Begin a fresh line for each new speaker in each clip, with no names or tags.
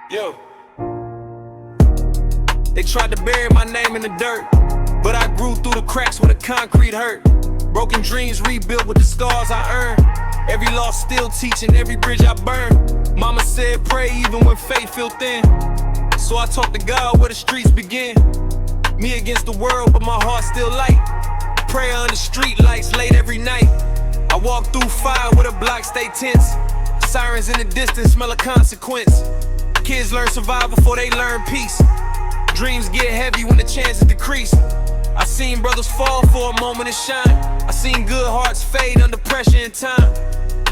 Yo. They tried to bury my name in the dirt, but I grew through the cracks with a concrete hurt. Broken dreams rebuilt with the scars I earned. Every loss still teaching, every bridge I burned. Mama said pray even when faith feel thin. So I talk to God where the streets begin. Me against the world, but my heart still light. Prayer under street lights late every night. I walk through fire where the block stay tense. Sirens in the distance smell of consequence. Kids learn survival before they learn peace. Dreams get heavy when the chances decrease. I seen brothers fall for a moment of shine. I seen good hearts fade under pressure in time.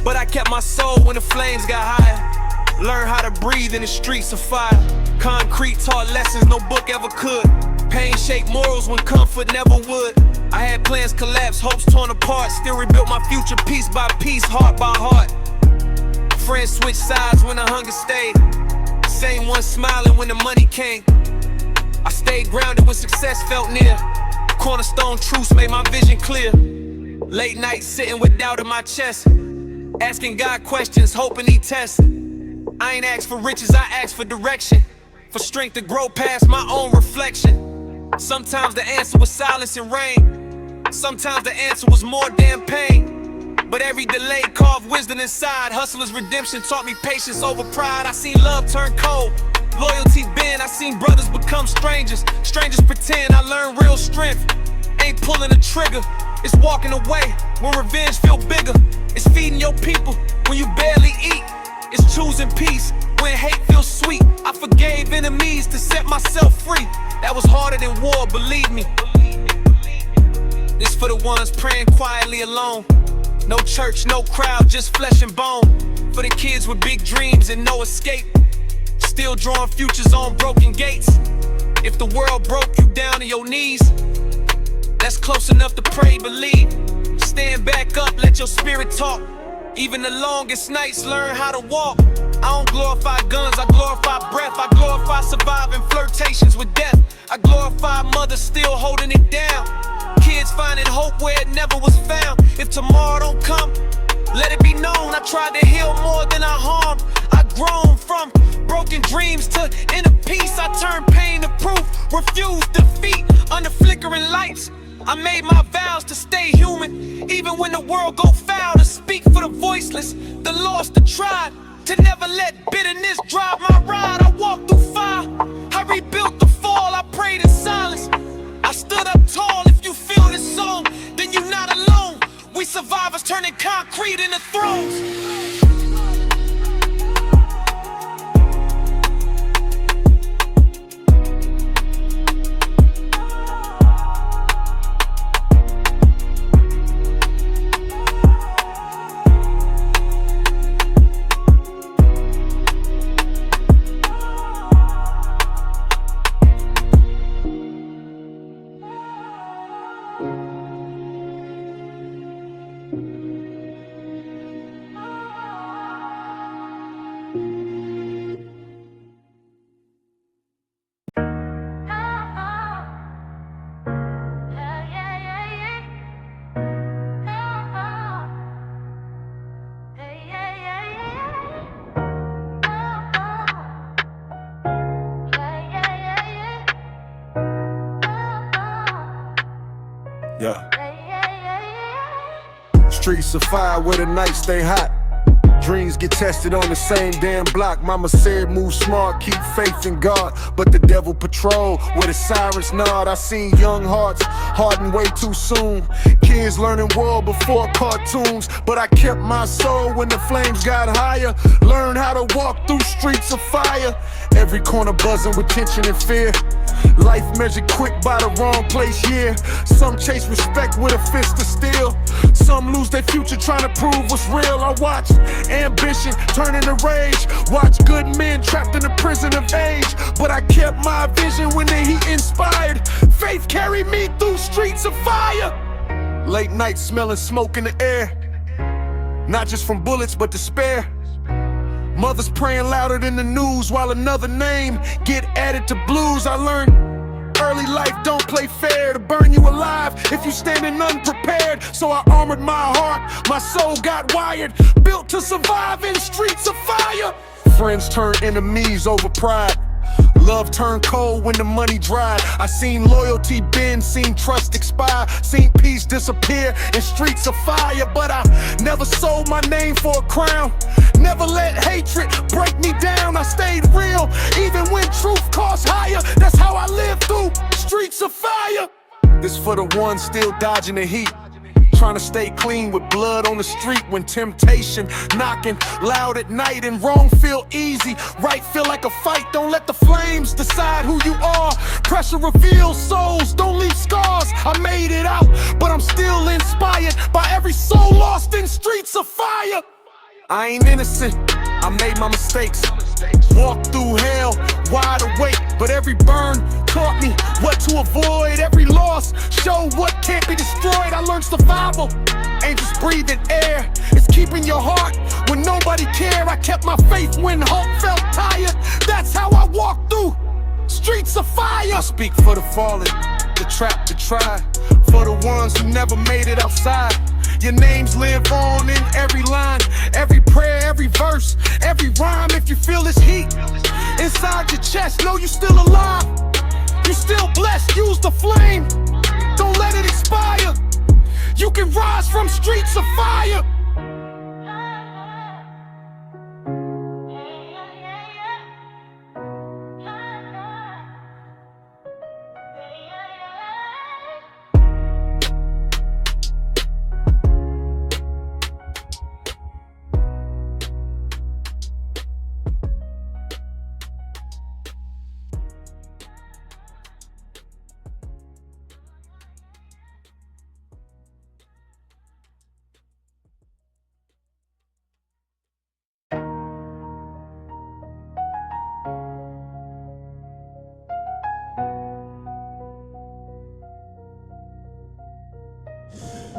But I kept my soul when the flames got higher. Learned how to breathe in the streets of fire. Concrete taught lessons no book ever could. Pain shaped morals when comfort never would. I had plans collapse, hopes torn apart. Still rebuilt my future piece by piece, heart by heart. Friends switched sides when the hunger stayed. Same one smiling when the money came. I stayed grounded when success felt near. Cornerstone truths made my vision clear. Late nights sitting with doubt in my chest, asking God questions, hoping he tests. I ain't asked for riches, I asked for direction. For strength to grow past my own reflection. Sometimes the answer was silence and rain. Sometimes the answer was more damn pain. But every delay carved wisdom inside. Hustler's redemption taught me patience over pride. I seen love turn cold, loyalty bend. I seen brothers become strangers. Strangers pretend. I learned real strength ain't pulling the trigger, it's walking away when revenge feel bigger. It's feeding your people when you barely eat. It's choosing peace when hate feels sweet. I forgave enemies to set myself free. That was harder than war, believe me. This for the ones praying quietly alone. No church, no crowd, just flesh and bone. For the kids with big dreams and no escape. Still drawing futures on broken gates. If the world broke you down to your knees, that's close enough to pray, believe. Stand back up, let your spirit talk. Even the longest nights learn how to walk. I don't glorify guns, I glorify breath. I glorify surviving flirtations with death. I glorify mothers still holding it down. Kids finding hope where it never was found. If tomorrow don't come, let it be known I tried to heal more than I harmed. I grown from broken dreams to inner peace. I turned pain to proof, refused defeat under flickering lights. I made my vows to stay human, even when the world go foul. To speak for the voiceless, the lost, the tried. To never let bitterness drive my ride. I walked through fire, I rebuilt the fall. I prayed in silence, I stood up tall. If you feel this song, then you're not alone. We survivors turning concrete into thrones.
Yeah. Streets of fire where the nights stay hot. Dreams get tested on the same damn block. Mama said move smart, keep faith in God. But the devil patrol where the sirens nod. I seen young hearts harden way too soon. Kids learning world before cartoons. But I kept my soul when the flames got higher. Learned how to walk through streets of fire. Every corner buzzing with tension and fear. Life measured quick by the wrong place, yeah. Some chase respect with a fist of steel. Some lose their future trying to prove what's real. I watch ambition turn into rage. Watch good men trapped in the prison of age. But I kept my vision when the heat inspired. Faith carried me through streets of fire. Late nights smelling smoke in the air. Not just from bullets but despair. Mothers praying louder than the news while another name get added to blues. I learned early life don't play fair to burn you alive if you standing unprepared. So I armored my heart, my soul got wired, built to survive in streets of fire. Friends turn enemies over pride. Love turned cold when the money dried. I seen loyalty bend, seen trust expire, seen peace disappear in streets of fire. But I never sold my name for a crown, never let hatred break me down. I stayed real, even when truth cost higher. That's how I live through streets of fire. This for the ones still dodging the heat, trying to stay clean with blood on the street when temptation knocking loud at night and wrong feel easy, right feel like a fight. Don't let the flames decide who you are. Pressure reveals souls, don't leave scars. I made it out, but I'm still inspired by every soul lost in streets of fire. I ain't innocent, I made my mistakes, walked through hell wide awake, but every burn taught me what to avoid. Every loss showed what can't be destroyed. I learned survival ain't just breathing air, it's keeping your heart when nobody cared. I kept my faith when hope felt tired. That's how I walked through streets of fire. I speak for the fallen, the trapped, the tried, for the ones who never made it outside. Your names live on in every line, every prayer, every verse, every rhyme. If you feel this heat inside your chest, know you still alive, you still blessed. Use the flame, don't let it expire. You can rise from streets of fire.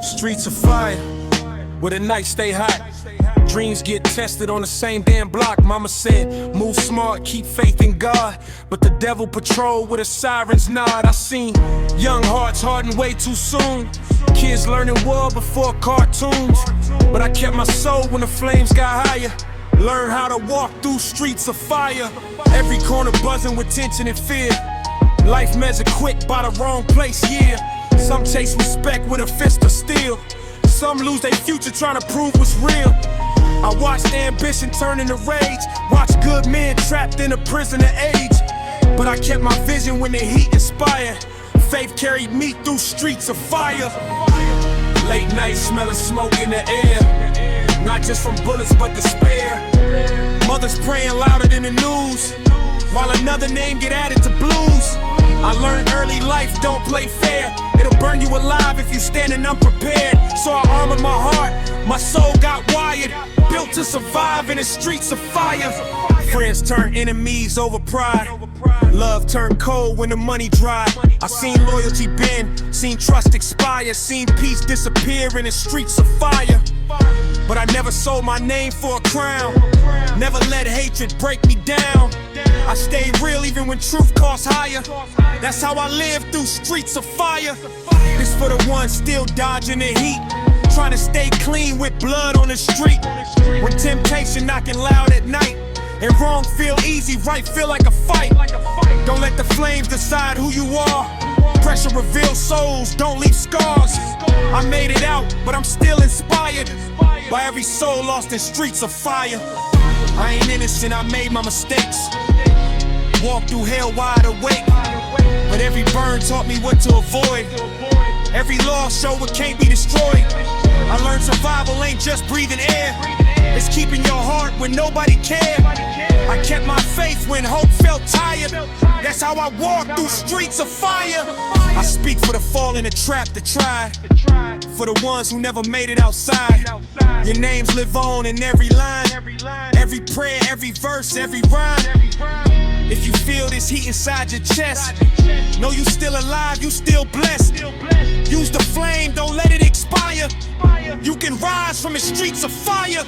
Streets of fire, where the nights stay hot. Dreams get tested on the same damn block. Mama said, move smart, keep faith in God. But the devil patrol with a siren's nod. I seen young hearts harden way too soon, kids learning war before cartoons. But I kept my soul when the flames got higher, learn how to walk through streets of fire. Every corner buzzing with tension and fear, life measured quick by the wrong place, yeah. Some chase respect with a fist of steel, some lose their future trying to prove what's real. I watched ambition turn into rage, watched good men trapped in a prison of age. But I kept my vision when the heat inspired, faith carried me through streets of fire. Late night smelling smoke in the air, not just from bullets but despair. Mothers praying louder than the news, while another name get added to blues. I learned early life don't play fair, it'll burn you alive if you standing unprepared. So I armored my heart, my soul got wired, built to survive in the streets of fire. Friends turn enemies over pride, love turned cold when the money dried. I seen loyalty bend, seen trust expire, seen peace disappear in the streets of fire. But I never sold my name for a crown, never let hatred break me down. I stayed real even when truth cost higher, that's how I live through streets of fire. This for the ones still dodging the heat, trying to stay clean with blood on the street. When temptation knocking loud at night, and wrong feel easy, right feel like a fight. Don't let the flames decide who you are, pressure reveals souls, don't leave scars. I made it out, but I'm still inspired by every soul lost in streets of fire. I ain't innocent, I made my mistakes, walked through hell wide awake. But every burn taught me what to avoid, every loss showed what can't be destroyed. I learned survival ain't just breathing air, it's keeping your heart when nobody cared. I kept my faith when hope felt tired, that's how I walk through streets of fire. I speak for the fallen, the trapped, the tried, for the ones who never made it outside. Your names live on in every line, every prayer, every verse, every rhyme. If you feel this heat inside your chest, know you still alive, you still blessed. Use the flame, don't let it expire. You can rise from the streets of fire.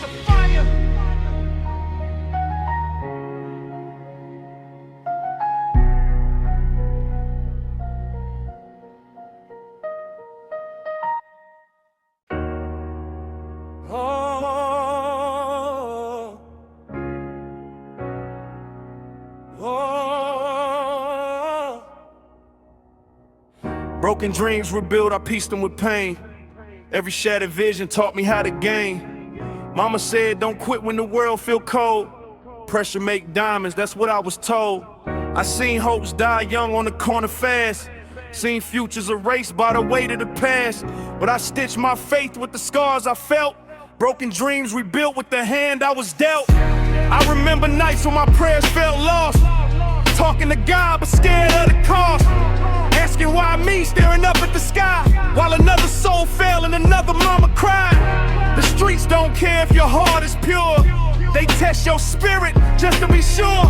Broken dreams rebuild, I pieced them with pain. Every shattered vision taught me how to gain. Mama said don't quit when the world feel cold. Pressure make diamonds, that's what I was told. I seen hopes die young on the corner fast. Seen futures erased by the weight of the past. But I stitched my faith with the scars I felt. Broken dreams rebuilt with the hand I was dealt. I remember nights when my prayers felt lost. Talking to God but scared of the cost. Asking why me, staring up at the sky, while another soul fell and another mama cried. The streets don't care if your heart is pure. They test your spirit just to be sure.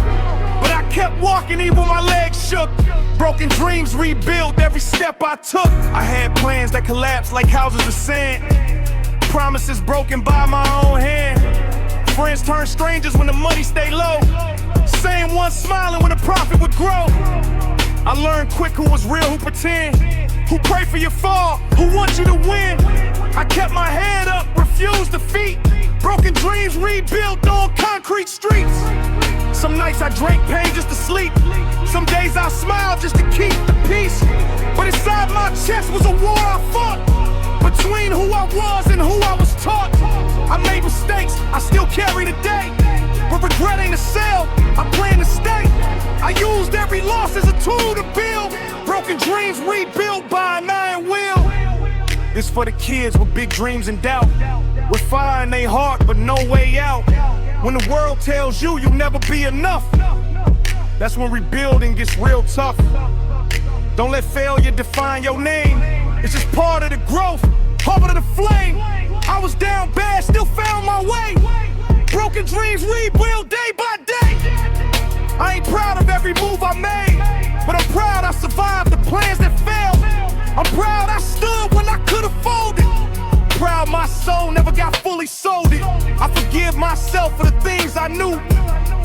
But I kept walking even when my legs shook. Broken dreams rebuilt every step I took. I had plans that collapsed like houses of sand. Promises broken by my own hand. Friends turn strangers when the money stay low. Same one smiling when the profit would grow. I learned quick who was real, who pretend, who pray for your fall, who want you to win. I kept my head up, refused defeat. Broken dreams rebuilt on concrete streets. Some nights I drank pain just to sleep. Some days I smiled just to keep the peace. But inside my chest was a war I fought, between who I was and who I was taught. I made mistakes, I still carry the day. But regret ain't a sell, I plan to stay. I used every loss as a tool to build. Broken dreams rebuilt by an iron will. It's for the kids with big dreams and doubt, with fire in their heart but no way out. When the world tells you you'll never be enough, that's when rebuilding gets real tough. Don't let failure define your name. It's just part of the growth, part of the flame. I was down bad, still found my way. Broken dreams rebuild day by day. I ain't proud of every move I made, but I'm proud I survived the plans that failed. I'm proud I stood when I could've folded. Proud my soul never got fully sold it. I forgive myself for the things I knew,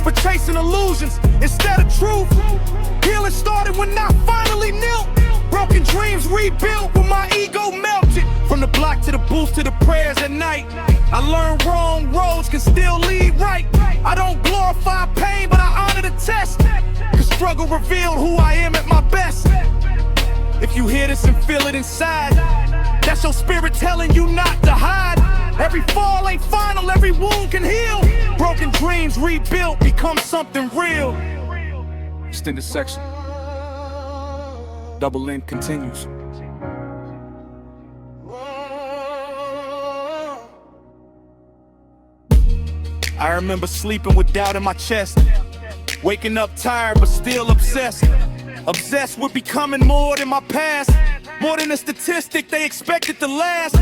for chasing illusions instead of truth. Healing started when I finally knelt. Broken dreams rebuilt when my ego melted. From the block to the booth to the prayers at night, I learned wrong roads can still lead right. I don't glorify pain, but I honor the test, 'cause struggle revealed who I am at my best. If you hear this and feel it inside, that's your spirit telling you not to hide. Every fall ain't final, every wound can heal. Broken dreams rebuilt, become something real. Extended section. Double length continues. I remember sleeping with doubt in my chest, waking up tired but still obsessed. Obsessed with becoming more than my past, more than a statistic they expected to last.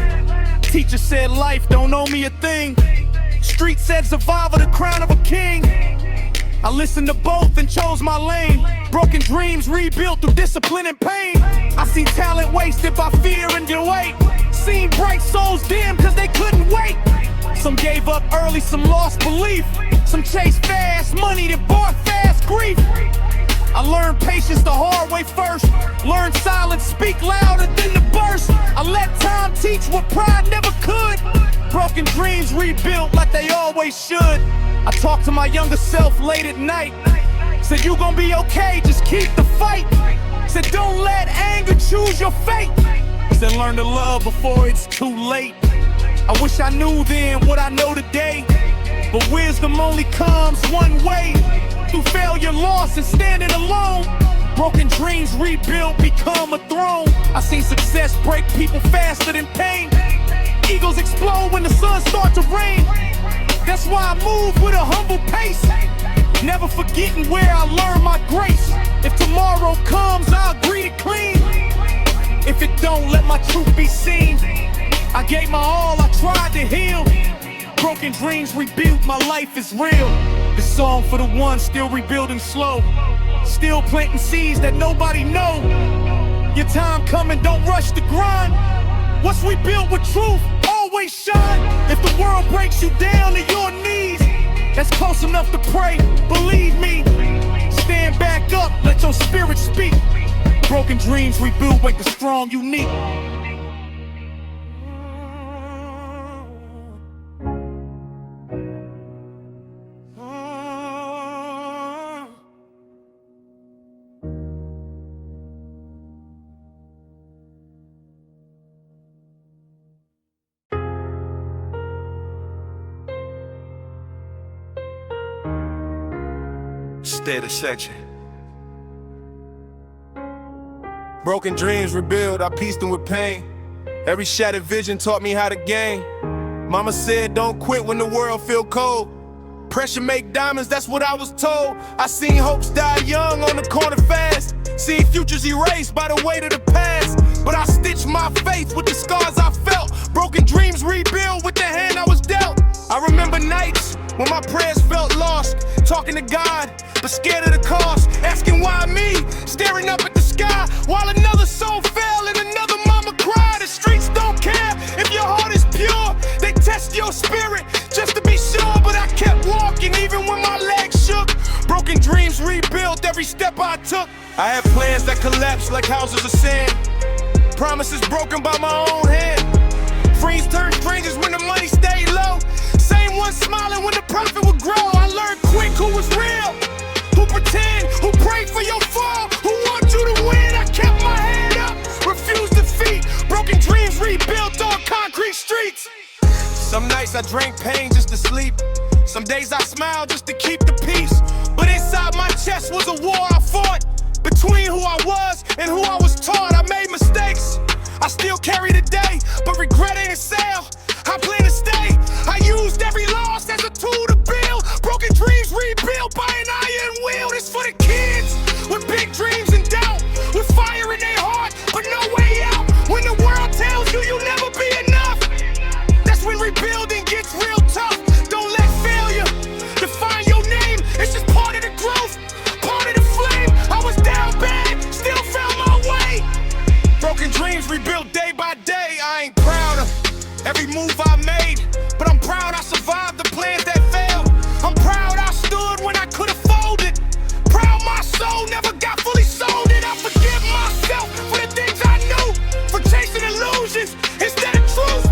Teacher said life don't owe me a thing. Street said survival the crown of a king. I listened to both and chose my lane. Broken dreams rebuilt through discipline and pain. I seen talent wasted by fear and delay. Seen bright souls dim cause they couldn't wait. Some gave up early, some lost belief. Some chased fast money that bought fast grief. I learned patience the hard way first. Learned silence speak louder than the burst. I let time teach what pride never could. Broken dreams rebuilt like they always should. I talked to my younger self late at night. Said you gon' be okay, just keep the fight. Said don't let anger choose your fate. Said learn to love before it's too late. I wish I knew then what I know today, but wisdom only comes one way, through failure, loss, and standing alone. Broken dreams rebuilt, become a throne. I seen success break people faster than pain. Eagles explode when the sun starts to rain. That's why I move with a humble pace, never forgetting where I learned my grace. If tomorrow comes, I'll greet it clean. If it don't, let my truth be seen. I gave my all, I tried to heal. Broken dreams rebuilt, my life is real. This song for the ones still rebuilding slow, still planting seeds that nobody know. Your time coming, don't rush the grind. What's rebuilt with truth, always shine. If the world breaks you down to your knees, that's close enough to pray, believe me. Stand back up, let your spirit speak. Broken dreams rebuilt, make the strong unique. steady section.
Broken dreams rebuild, I pieced them with pain. Every shattered vision taught me how to gain. Mama said don't quit when the world feel cold. Pressure make diamonds, that's what I was told. I seen hopes die young on the corner fast. Seen futures erased by the weight of the past. But I stitched my faith with the scars I felt. Broken dreams rebuild with the hand I was dealt. I remember nights when my prayers felt lost. Talking to God, but scared of the cost. Asking why me, staring up at the sky. While another soul fell and another mama cried. The streets don't care if your heart is pure. They test your spirit just to be sure. But I kept walking even when my legs shook. Broken dreams rebuilt every step I took. I had plans that collapsed like houses of sand. Promises broken by my own hand. Friends turned strangers when the money stayed low. Same one smiling when the profit would grow. I learned quick who was real, who pretend, who pray for your fall, who want you to win. I kept my head up, refused defeat. Broken dreams rebuilt on concrete streets. Some nights I drank pain just to sleep. Some days I smiled just to keep the peace. But inside my chest was a war I fought. Between who I was and who I was taught. I made mistakes, I still carry the day, but regret ain't a sale. I plan to stay. I used every loss as a tool to build. Broken dreams rebuilt by an iron will. This for the kids with big dreams and doubt, with fire in their heart, but no way out. When the world tells you you'll never be enough, that's when rebuilding gets real tough. Don't let failure define your name. It's just part of the growth, part of the flame. I was down bad, still found my way. Broken dreams rebuilt day by day. I ain't proud of every move I made, but I'm proud I survived the plans that failed. I'm proud I stood when I could've folded. Proud my soul never got fully sold. And I forgive myself for the things I knew, for chasing illusions instead of truth.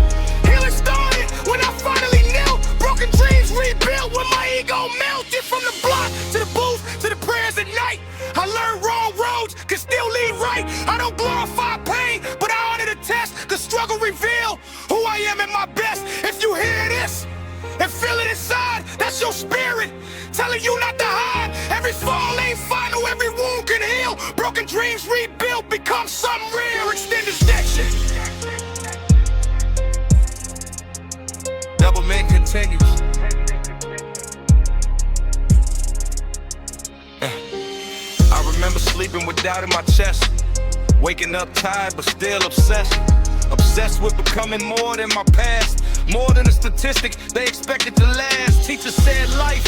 Healing started when I finally knew. Broken dreams rebuilt when my ego melted. From the block to the booth to the prayers at night, I learned wrong roads can still lead right. I don't glorify pain, but I honor the test. The struggle reveal who I am at my best. If you hear this and feel it inside, that's your spirit telling you not to hide. Every fall ain't final, every wound can heal. Broken dreams rebuilt, become something real. Extended section. Double man continues. I remember sleeping with doubt in my chest, waking up tired but still obsessed. Obsessed with becoming more than my past, more than a statistic they expected to last. Teacher said life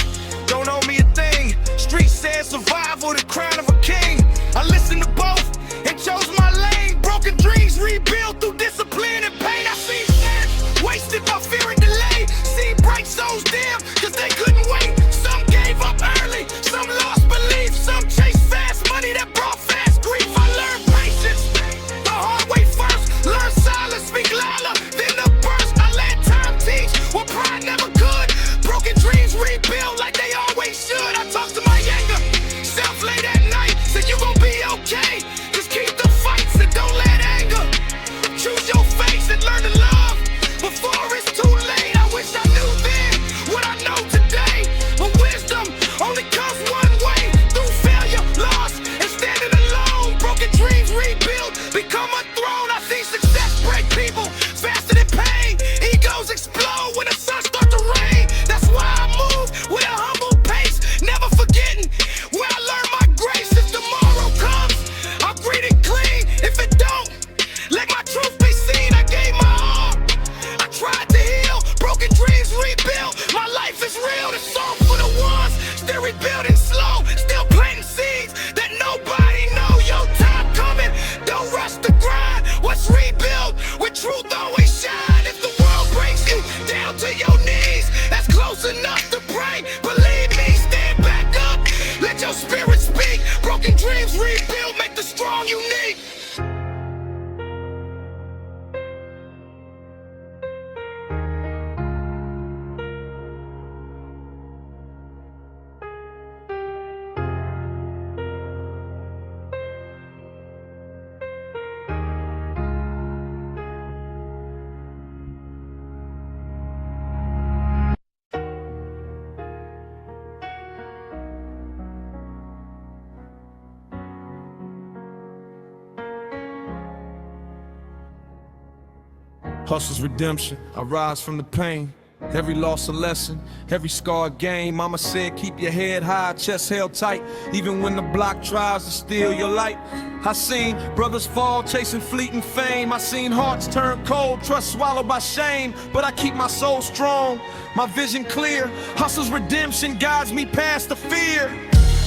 don't owe me a thing. Street said survival, the crown of a king. I listened to both and chose my lane. Broken dreams rebuilt through discipline and pain. I seen lives wasted by fear and delay. Seen bright souls dim cause they couldn't wait. Some gave up early, some lost belief. Some chased fast money that brought fast grief. I learned patience the hard way first. Learned silence, speak louder than the burst. I let time teach what pride never could. Broken dreams rebuild like they always should. I talked to my younger self late at night, said you gon' be okay. Just keep the fights and don't let anger choose your
Hustle's redemption, I rise from the pain. Every loss a lesson, every scar a game. Mama said keep your head high, chest held tight, even when the block tries to steal your light. I seen brothers fall chasing fleeting fame. I seen hearts turn cold, trust swallowed by shame. But I keep my soul strong, my vision clear. Hustle's redemption guides me past the fear.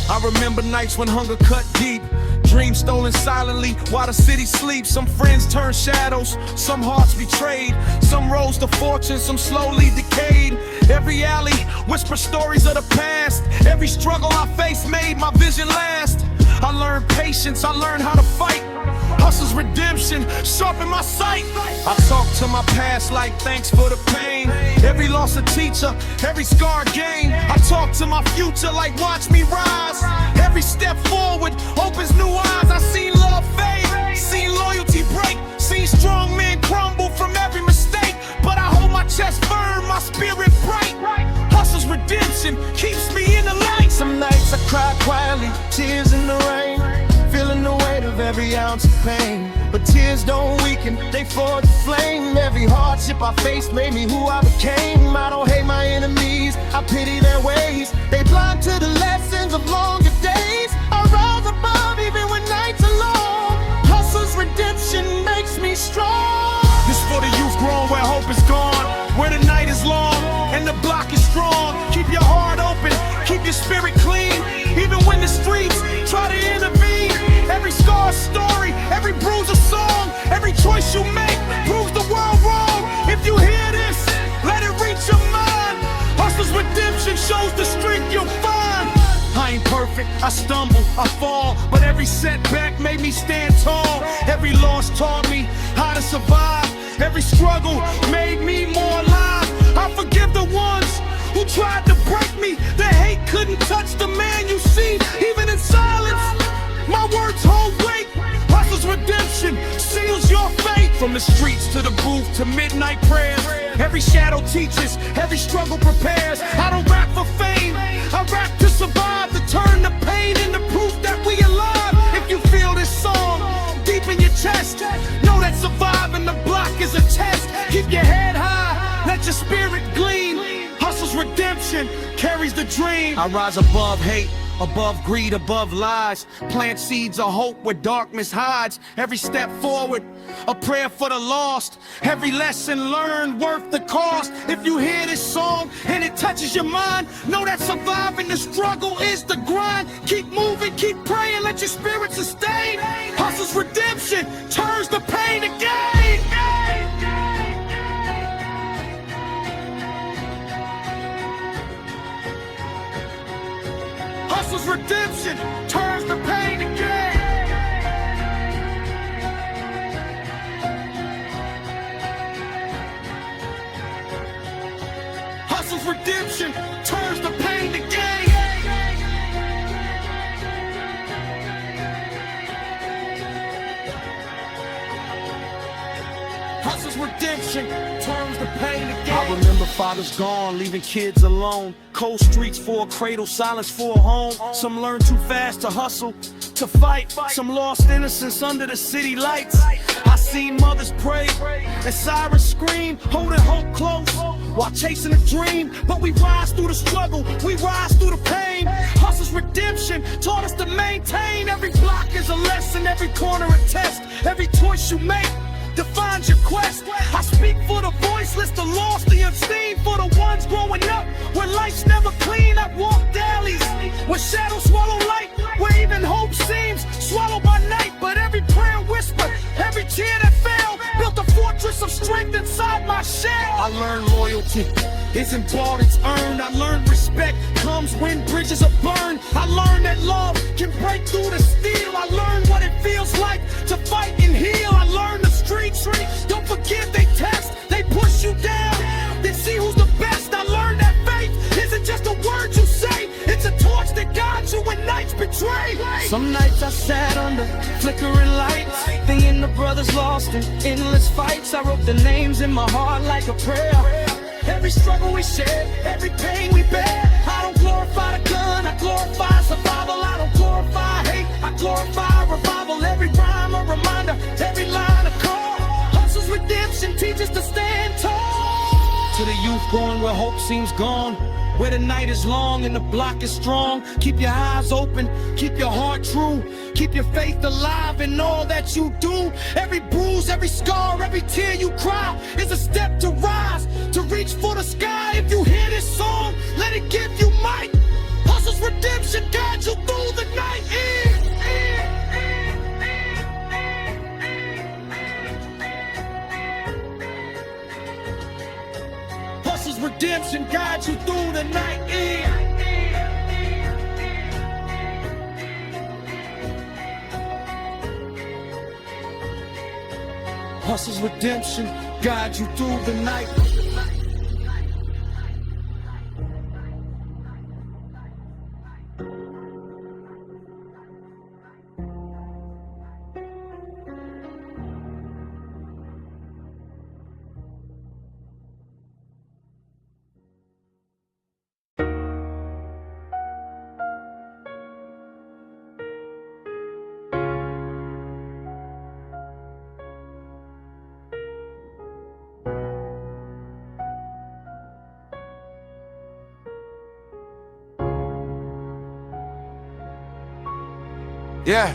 I remember nights when hunger cut deep, dreams stolen silently while the city sleeps. Some friends turned shadows, some hearts betrayed. Some rose to fortune, some slowly decayed. Every alley whisper stories of the past. Every struggle I faced made my vision last. I learned patience, I learned how to fight. Hustle's redemption sharpened my sight. I talk to my past like thanks for the pain. Every loss a teacher, every scar a gain. I talk to my future like watch me rise. Every step forward opens new eyes. I seen love fade, seen loyalty break, seen strong men crumble from every mistake. But I hold my chest firm, my spirit bright. Hustle's redemption keeps me in the light. Some nights I cry quietly, tears in the rain, feeling the weight of every ounce of pain. But tears don't weaken, they forge the flame. Every hardship I faced made me who I became. I don't hate my enemies, I pity their ways. They blind to the lessons of longer days. I rise above even when nights are long. Hustle's redemption makes me strong. This for the youth grown where hope is gone, where the night is long and the block is strong. Keep your heart open, keep your spirit clean, even when the streets try to intervene. Every scar a story, every bruise a song. Every choice you make proves the world wrong. If you hear this, let it reach your mind. Hustle's redemption shows the strength you'll find. I ain't perfect, I stumble, I fall, but every setback made me stand tall. Every loss taught me how to survive. Every struggle made me more alive. I forgive the ones who tried to break me. The hate couldn't touch the man you see, even in silence. My words hold weight. Hustle's redemption seals your fate. From the streets to the booth to midnight prayers, every shadow teaches, every struggle prepares. I don't rap for fame, I rap to survive, to turn the pain into proof that we alive. If you feel this song deep in your chest, know that surviving the block is a test. Keep your head high, let your spirit gleam. Hustle's redemption carries the dream. I rise above hate, above greed, above lies. Plant seeds of hope where darkness hides. Every step forward, a prayer for the lost. Every lesson learned worth the cost. If you hear this song and it touches your mind, know that surviving the struggle is the grind. Keep moving, keep praying, let your spirit sustain. Hustle's redemption turns the pain to gain. Hustle's redemption turns the pain to gain. Hustle's redemption turns the pain to gain. Hustle's redemption turns the pain to gain. I remember fathers gone, leaving kids alone. Cold streets for a cradle, silence for a home. Some learn too fast to hustle, to fight. Some lost innocence under the city lights. I seen mothers pray and sirens scream, holding hope close while chasing a dream. But we rise through the struggle, we rise through the pain. Hustle's redemption taught us to maintain. Every block is a lesson, every corner a test. Every choice you make defines your quest. I speak for the voiceless, the lost, the unseen. For the ones growing up where life's never clean. I walk alleys where shadows swallow light, where even hope seems swallowed by night. But every prayer whisper, every tear that fell, built a fortress of strength inside my shell. I learned loyalty isn't bought, it's earned. I learned respect comes when bridges are burned. I learned that love can break through the steel. I learned what it feels like to fight and heal. I learned the streets don't forgive, they test, they push you down, they see who's the best. I learned that faith isn't just a word you say, it's a torch that guides you when nights betray. Some nights I sat under flickering lights, thinking the brothers lost in endless fights. I wrote the names in my heart like a prayer. Every struggle we share, every pain we bear. I don't glorify the gun, I glorify survival. I don't glorify hate, I glorify revival. Every rhyme a reminder, every line a call. Hustle's redemption teaches to stay youth going where hope seems gone, where the night is long and the block is strong. Keep your eyes open, keep your heart true, keep your faith alive in all that you do. Every bruise, every scar, every tear you cry is a step to rise, to reach for the sky. If you hear this song, let it give you might. Hustle's redemption guides you through the night. Hustle's redemption guides you through the night. Hustle's redemption guides you through the night.
Yeah,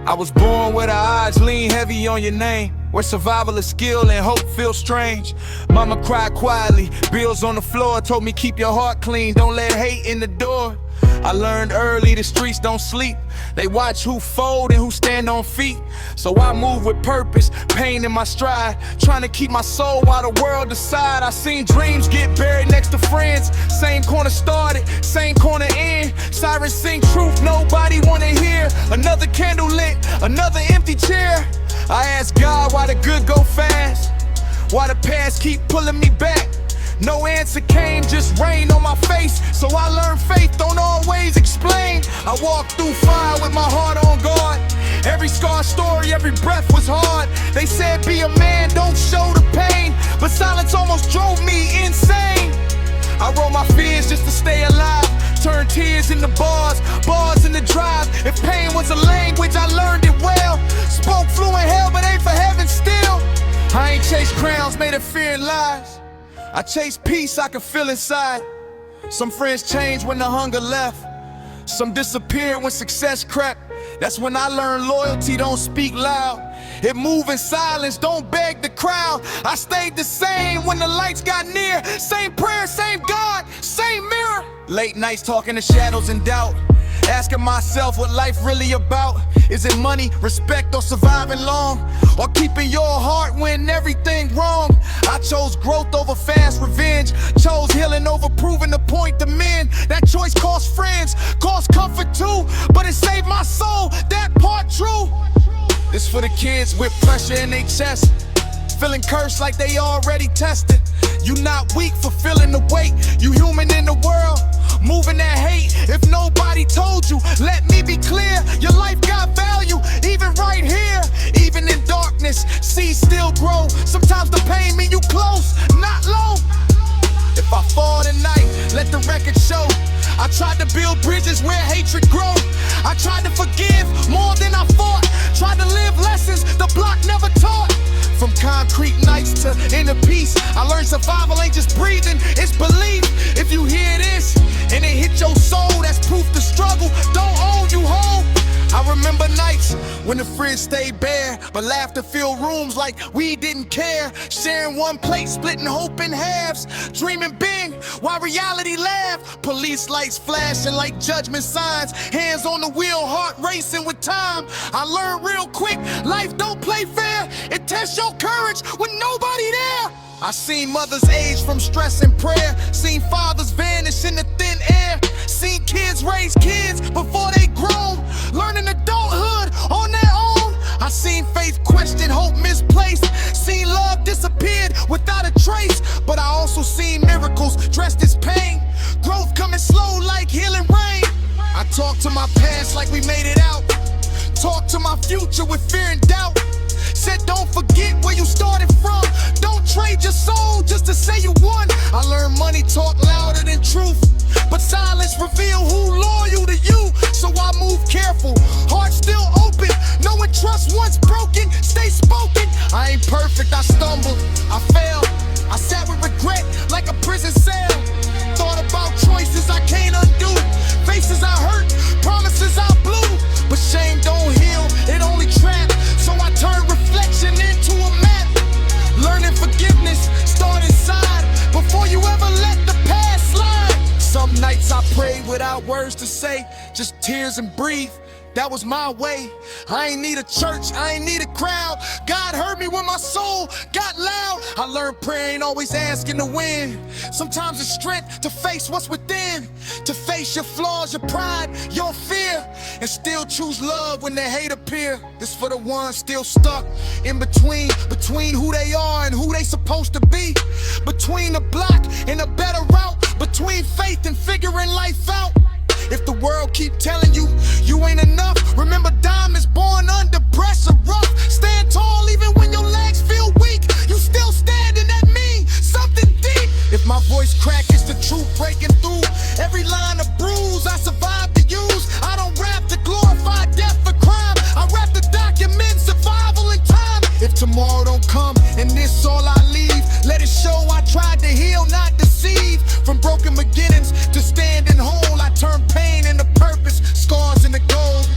I was born where the odds lean heavy on your name, where survival is skill and hope feels strange. Mama cried quietly, bills on the floor, told me keep your heart clean, don't let hate in the door. I learned early the streets don't sleep, they watch who fold and who stand on feet. So I move with purpose, pain in my stride, trying to keep my soul while the world decide. I seen dreams get buried next to friends, same corner started, same corner end. Sirens sing truth nobody wanna hear, another candle lit, another empty chair. I ask God why the good go fast, why the past keep pulling me back. No answer came, just rain on my face. So I learned faith don't always explain. I walked through fire with my heart on guard. Every scar story, every breath was hard. They said be a man, don't show the pain, but silence almost drove me insane. I wrote my fears just to stay alive, turned tears into bars, bars in the drive. If pain was a language, I learned it well. Spoke fluent hell, but ain't for heaven still. I ain't chased crowns, made of fear and lies. I chase peace I could feel inside. Some friends changed when the hunger left, some disappeared when success crept. That's when I learned loyalty don't speak loud, it move in silence, don't beg the crowd. I stayed the same when the lights got near, same prayer, same God, same mirror. Late nights talking to shadows and doubt, asking myself what life really about. Is it money, respect, or surviving long? Or keeping your heart when everything wrong? I chose growth over fast revenge, chose healing over proving the point to men. That choice cost friends, cost comfort too, but it saved my soul, that part true. This for the kids with pressure in their chest, feeling cursed like they already tested. You not weak for feeling the weight, you human in the world, moving that hate. If nobody told you, let me be clear, your life got value, even right here. Even in darkness, seeds still grow. Sometimes the pain mean you close, not low. If I fall tonight, let the record show I tried to build bridges where hatred grew. I tried to forgive more than I fought, tried to live lessons the block never taught. From concrete nights to inner peace, I learned survival ain't just breathing, it's belief. If you hear this and it hit your soul, that's proof the struggle don't own you whole. I remember nights when the fridge stayed bare, but laughter filled rooms like we didn't care. Sharing one plate, splitting hope in halves, dreaming big while reality laughed. Police lights flashing like judgment signs, hands on the wheel, heart racing with time. I learned real quick, life don't play fair, it tests your courage when nobody there. I seen mothers age from stress and prayer, seen fathers vanish in the thin air, seen kids raise kids before they grown, learning adulthood on their own. I seen faith questioned, hope misplaced, seen love disappeared without a trace. But I also seen miracles dressed as pain, growth coming slow like healing rain. I talk to my past like we made it out, talk to my future with fear and doubt. Said don't forget where you started from, don't trade your soul just to say you won. I learned money talk louder than truth, but silence reveal who loyal to you. So I move careful, heart still open, knowing trust once broken, stay spoken. I ain't perfect, I stumbled, I failed, I sat with regret,
nights I prayed without words to say, just tears and breathe. That was my way. I ain't need a church, I ain't need a crowd. God heard me when my soul got loud. I learned prayer ain't always asking to win. Sometimes it's strength to face what's within, to face your flaws, your pride, your fear, and still choose love when the hate appear. This for the ones still stuck in between who they are and who they supposed to be, between the block and a better route, between faith and figuring life out. If the world keep telling you you ain't enough, remember diamonds born under pressure rough. Stand tall even when your legs feel weak. You still standing, that means something deep. If my voice crack, it's the truth breaking through. Every line of bruise I survived to use. I don't rap to glorify death for crime, I rap to document survival in time. If tomorrow don't come and this all I leave, let it show I tried to heal, not deceive. From broken beginnings to standing whole, I turn pain into purpose, scars into gold.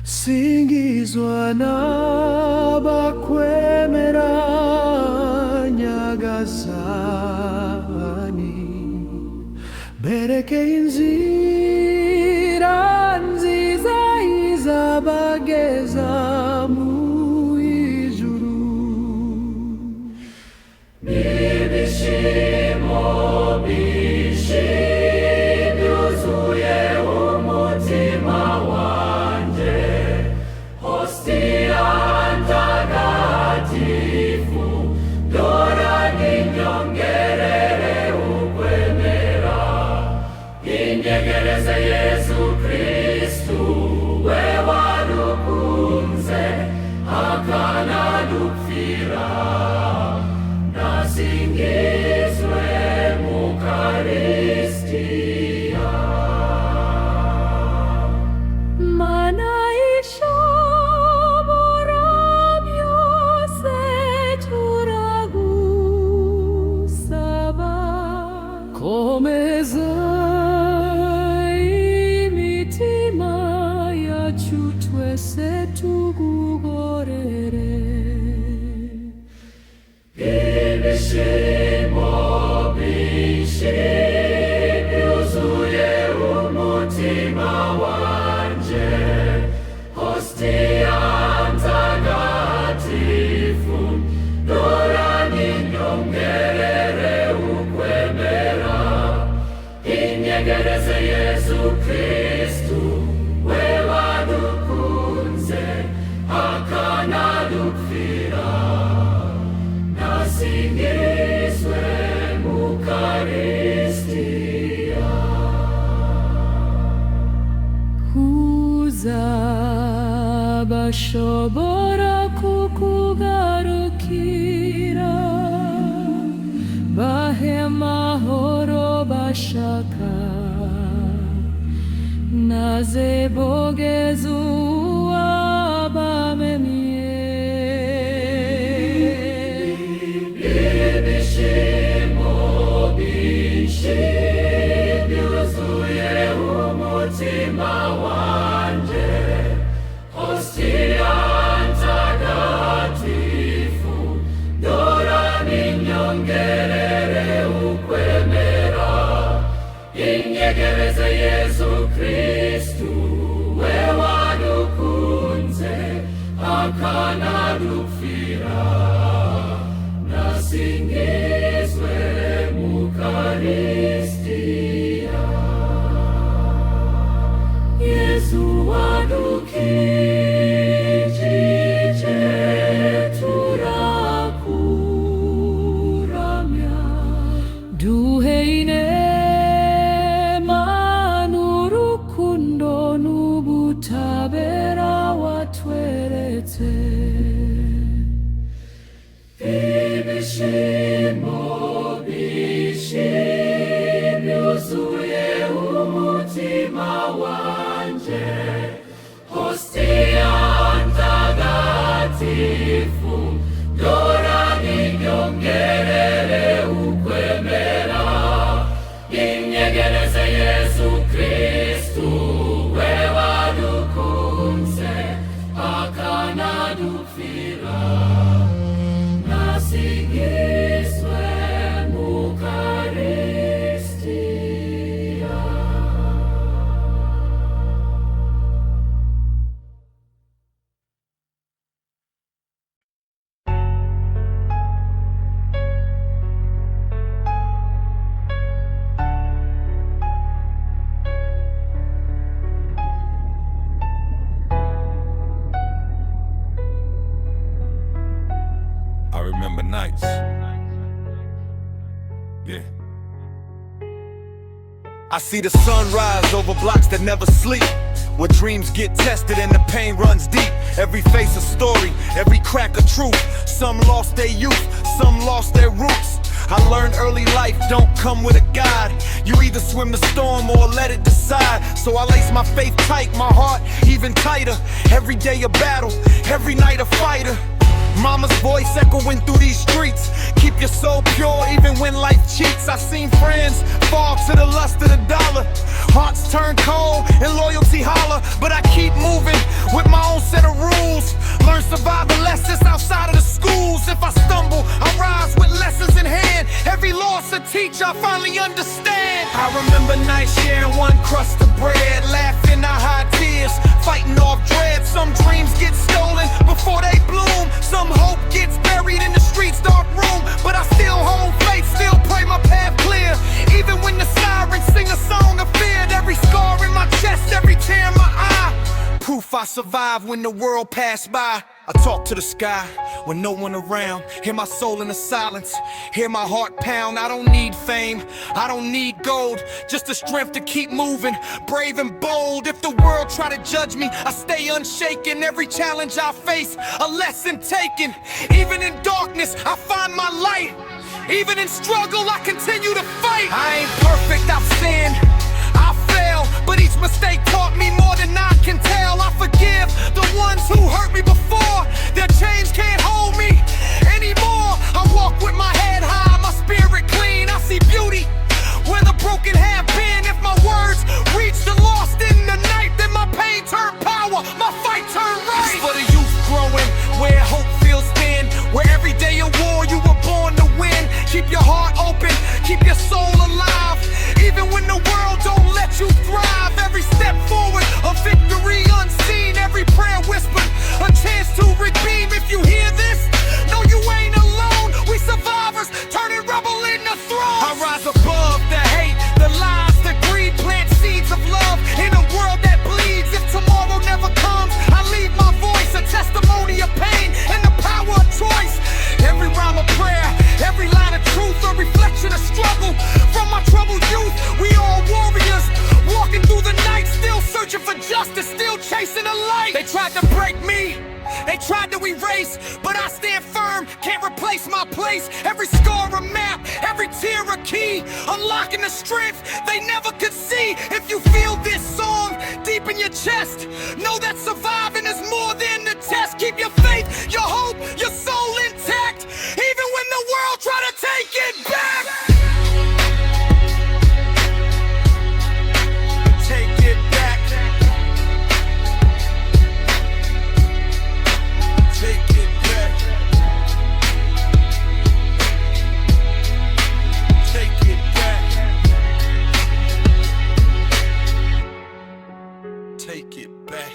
Singizwa na bakwemera nyagasani, berekeye inzira nziza izabageza mu ijuru. N'ibishimo byinshi byuzuye umutima wanjye, hostia ntagatifu, dora ninyongerere ukwemera. Inyegereze Yesu Kristu, we wadukunze akanadupfira, nasingizwe mukaristia. Mana ishobora byose turagusaba, komeza imitima yacu twese tugugorere. Ibishimo byinshi byuzuye umutima wanjye, hostia ntagatifu, dora ninyongerere ukwemera. Inyegereze Yesu Kristu, we wadukunze akanadupfira, nasingizwe mukaristia. Bashobora kukugarukira, bahe amahoro bashaka, naze bogeze uwabamemye. Ibishimo byinshi byuzuye umutima wanjye, hostia ntagatifu, dora ninyongerere ukwemera. ibyishimo bishimye byuzuye umutima wanjye, hostia ntagatifu dora ninyongerere ukwemera, inyegereze Yesu Kristu we wadukunze akanadupfira, nasigizwe mukaristia.
I remember nights. Yeah.
I see the sun rise over blocks that never sleep, where dreams get tested and the pain runs deep. Every face a story, every crack a truth. Some lost their youth, some lost their roots. I learned early life don't come with a guide. You either swim the storm or let it decide. So I lace my faith tight, my heart even tighter. Every day a battle, every night a fighter. Mama's voice echoing through these streets. Keep your soul pure even when life cheats. I seen friends fall to the lust of the dollar. Hearts turn cold and loyalty holler. But I keep moving with my own set of rules. Learn survival lessons outside of the schools. If I stumble, I rise with lessons in hand. Every loss a teacher I finally understand. I remember nights sharing one crust of bread, laughing our high tears, fighting off dread. Some dreams get stolen before they bloom. Some hope gets buried in the streets' dark room. But I still hold faith, still pray my path clear. Even when the sirens sing a song of fear. Every scar in my chest, every tear in my eye, proof I survived when the world passed by. I talk to the sky when no one around. Hear my soul in the silence, hear my heart pound. I don't need fame, I don't need gold, just the strength to keep moving, brave and bold. If the world try to judge me, I stay unshaken. Every challenge I face, a lesson taken. Even in darkness, I find my light. Even in struggle, I continue to fight. I ain't perfect, I've sinned, I fail, but each mistake taught me more than I can tell. I forgive the ones who hurt me before. Their chains can't hold me anymore. I walk with my head high, my spirit clean. I see beauty where the broken have been. If my words reach the lost in the night, then my pain turn power, my fight turn right. It's for the youth growing where hope feels thin, where every day a war you were born to win. Keep your heart open, keep your soul alive, even when the world don't let you thrive. Every step forward, a victory unseen. Every prayer whispered, a chance to redeem. If you hear this, know you ain't alone. We survivors, turning rebel into throne. I rise above the hate, the lies, the greed. Plant seeds of love in a world that bleeds. If tomorrow never comes, I leave my voice, a testimony of pain and the power of choice. Every rhyme a prayer, every line of truth, a reflection of struggle. From my troubled youth, we all warriors, walking through the night, still searching for justice, still chasing the light. They tried to break me, they tried to erase, but I stand firm, can't replace my place. Every scar a map, every tear a key, unlocking the strength they never could see. If you feel this song deep in your chest, know that surviving is more than the test. Keep your faith, your hope, your soul intact, even when the world try to take it back. Take it back. Take it back. Take it back. Take it back.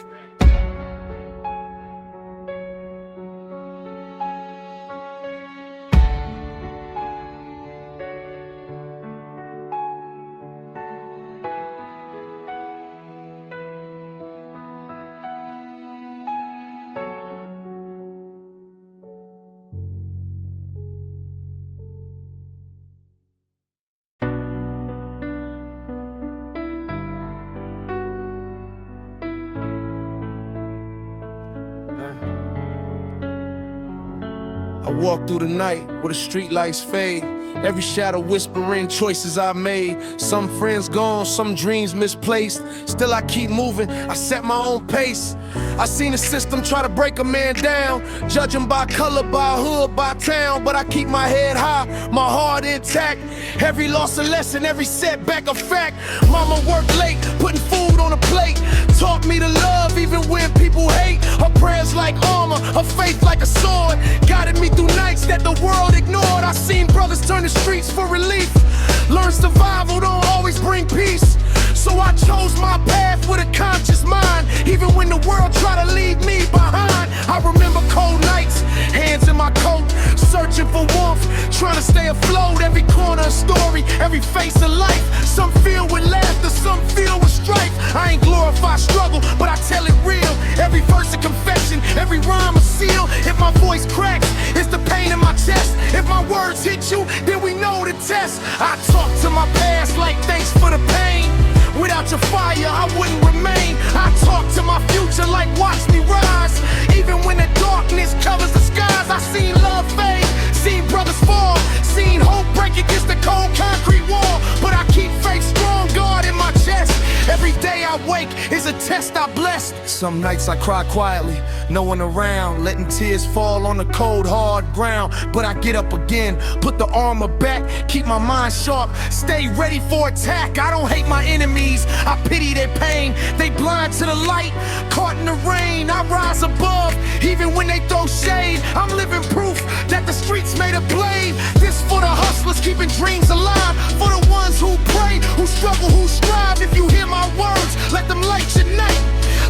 walk through the night where the street lights fade. Every shadow whispering choices I made. Some friends gone, some dreams misplaced. Still I keep moving, I set my own pace. I seen the system try to break a man down, judging by color, by hood, by town. But I keep my head high, my heart intact. Every loss a lesson, every setback a fact. Mama worked late, putting food on a plate. Taught me to love even when people hate. Her prayers like armor, her faith like a sword. Guided me through nights that the world ignored. I seen brothers turn the streets for relief. Learn survival don't always bring peace. So I chose my path with a conscious mind. Even when the world tried to leave me behind. I remember cold nights, hands in my coat, searching for warmth, trying to stay afloat. Every corner a story, every face a life. Some filled with laughter, some filled with strife. I ain't glorify struggle, but I tell it real. Every verse a confession, every rhyme a seal. If my voice cracks, it's the pain in my chest. If my words hit you, then we know the test. I talk to my past like thanks for the pain. Without your fire, I wouldn't remain. I talk to my future like watch me rise. Even when the darkness covers the skies, I seen love fade, seen brothers fall, seen hope break against the cold concrete wall. But I keep faith strong, God in my chest. Every day I wake is a test I blessed. Some nights I cry quietly, no one around, letting tears fall on the cold hard ground. But I get up again, put the armor back, keep my mind sharp, stay ready for attack. I don't hate my enemies, I pity their pain. They blind to the light, caught in the rain. I rise above, even when they throw shade. I'm living proof that the streets made a blade. This for the hustlers keeping dreams alive, for the ones who pray, who struggle, who strive. If you hear my words, let them light your night.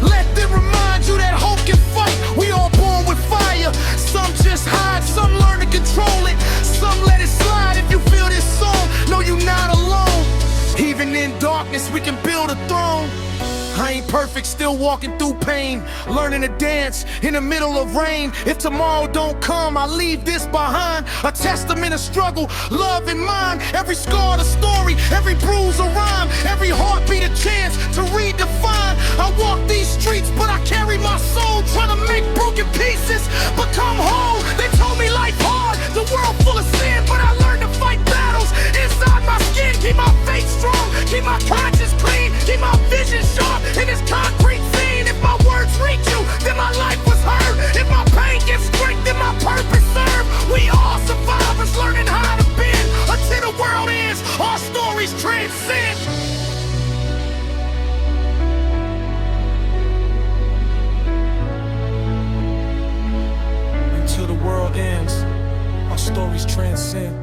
Let them remind you that hope can fight. We all born with fire. Some just hide, some learn to control it. Some let it slide. If you feel this song, know you're not alone. Even in darkness, we can build a throne. I ain't perfect, still walking through pain, learning to dance in the middle of rain. If tomorrow don't come, I leave this behind. A testament of struggle, love in mind. Every scar a story, every bruise a rhyme, every heartbeat a chance to redefine. I walk these streets, but I carry my soul, trying to make broken pieces become whole. They told me life hard, the world full of sin, but I learned to fight battles inside my skin. Keep my faith strong, keep my conscience clean, keep my vision sharp in this concrete scene. If my words reach you, then my life was heard. If my pain gives strength, then my purpose served. We all survivors learning how to bend. Until the world ends, our stories transcend. Until the world ends, our stories transcend.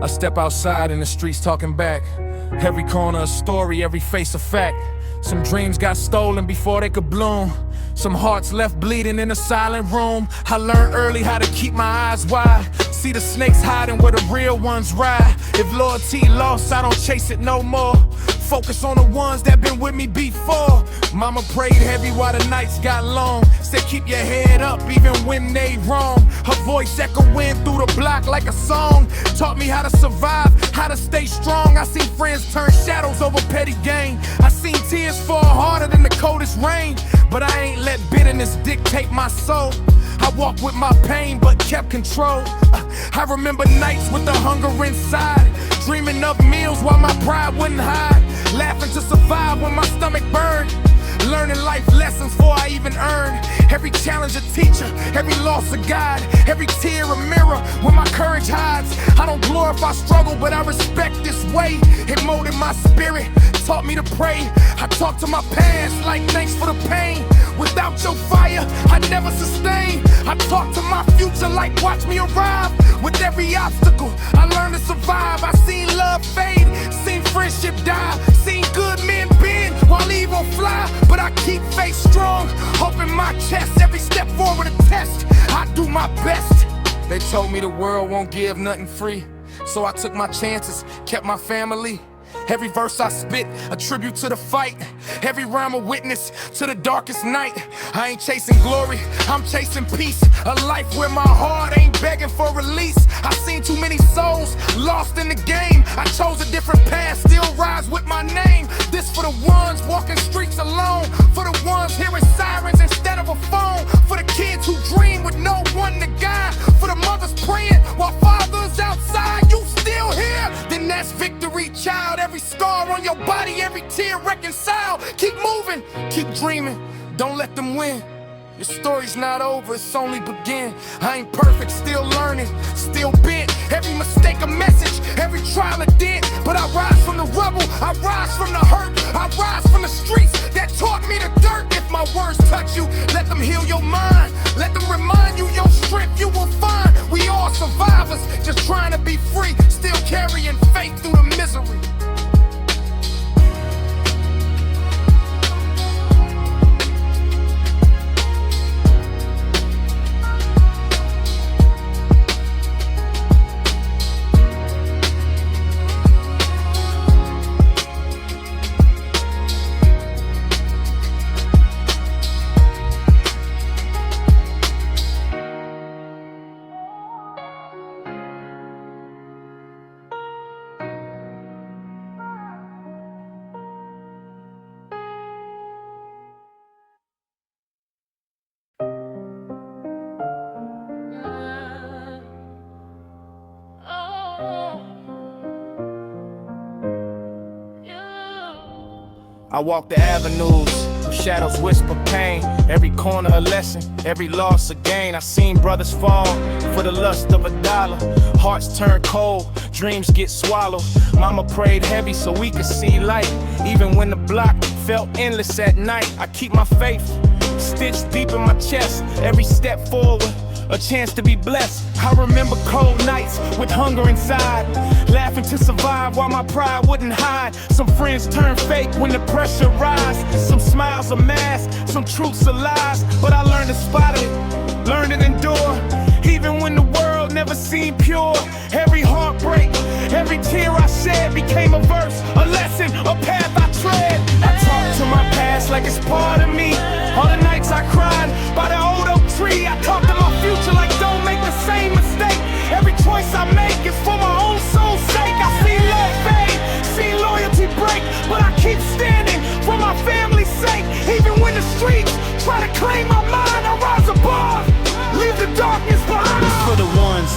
I step outside in the streets talking back. Every corner a story, every face a fact. Some dreams got stolen before they could bloom. Some hearts left bleeding in a silent room. I learned early how to keep my eyes wide. See the snakes hiding where the real ones ride. If loyalty lost, I don't chase it no more. Focus on the ones that been with me before. Mama prayed heavy while the nights got long. Said keep your head up even when they wrong. Her voice echoing through the block like a song. Taught me how to survive, how to stay strong. I seen friends turn shadows over petty gain. I seen tears fall harder than the coldest rain. But I ain't let bitterness dictate my soul. I walked with my pain but kept control. I remember nights with the hunger inside, dreaming of meals while my pride wouldn't hide. Laughing to survive when my stomach burned. Learning life lessons before I even earned. Every challenge a teacher, every loss a guide, every tear a mirror where my courage hides. I don't glorify struggle, but I respect this way. It molded my spirit, taught me to pray. I talk to my past like thanks for the pain. Without your fire, I never sustain. I talk to my future like watch me arrive. With every obstacle, I learn to survive. I seen love fade, seen friendship die, seen good men bend while evil fly. But I keep faith strong, hope in my chest. Every step forward a test, I do my best. They told me the world won't give nothing free, so I took my chances, kept my family.
Every verse I spit, a tribute to the fight. Every rhyme a witness to the darkest night. I ain't chasing glory, I'm chasing peace. A life where my heart ain't begging for release. I seen too many souls lost in the game. I chose a different path, still rise with my name. This for the ones walking streets alone. For the ones hearing sirens instead of a phone. For the kids who dream with no one to guide. For the mothers praying while fathers outside. You still here? Then that's victory, child. Every scar on your body, every tear reconciled. Keep moving, keep dreaming, don't let them win. Your story's not over, it's only begin. I ain't perfect, still learning, still bent. Every mistake a message, every trial a dent. But I rise from the rubble, I rise from the hurt, I rise from the streets that taught me the dirt. If my words touch you, let them heal your mind. Let them remind you your strength you will find. We all survivors, just trying to be free. Still carrying faith through the misery.
I walk the avenues where shadows whisper pain. Every corner a lesson, every loss a gain. I seen brothers fall for the lust of a dollar. Hearts turn cold, dreams get swallowed. Mama prayed heavy so we could see light. Even when the block felt endless at night, I keep my faith stitched deep in my chest. Every step forward, a chance to be blessed. I remember cold nights with hunger inside, laughing to survive while my pride wouldn't hide. Some friends turn fake when the pressure rise. Some smiles are masks, some truths are lies. But I learned to spot it, learned to endure, even when the world never seemed pure. Every heartbreak, every tear I shed became a verse, a lesson, a path I tread. I talk to my past like it's part of me. All the nights I cried by the old oak tree. I talk to my future like don't make the same mistake. Every choice I make is for my own soul's sake. I see love fade, see loyalty break, but I keep standing for my family's sake. Even when the streets try to claim my mind, I rise above, leave the darkness behind. It's for the ones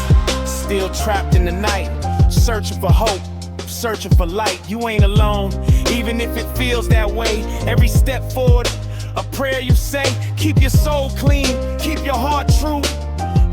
still trapped in the night, searching for hope, searching for light. You ain't alone, even if it feels that way. Every step forward, a prayer you say. Keep your soul clean, keep your heart true.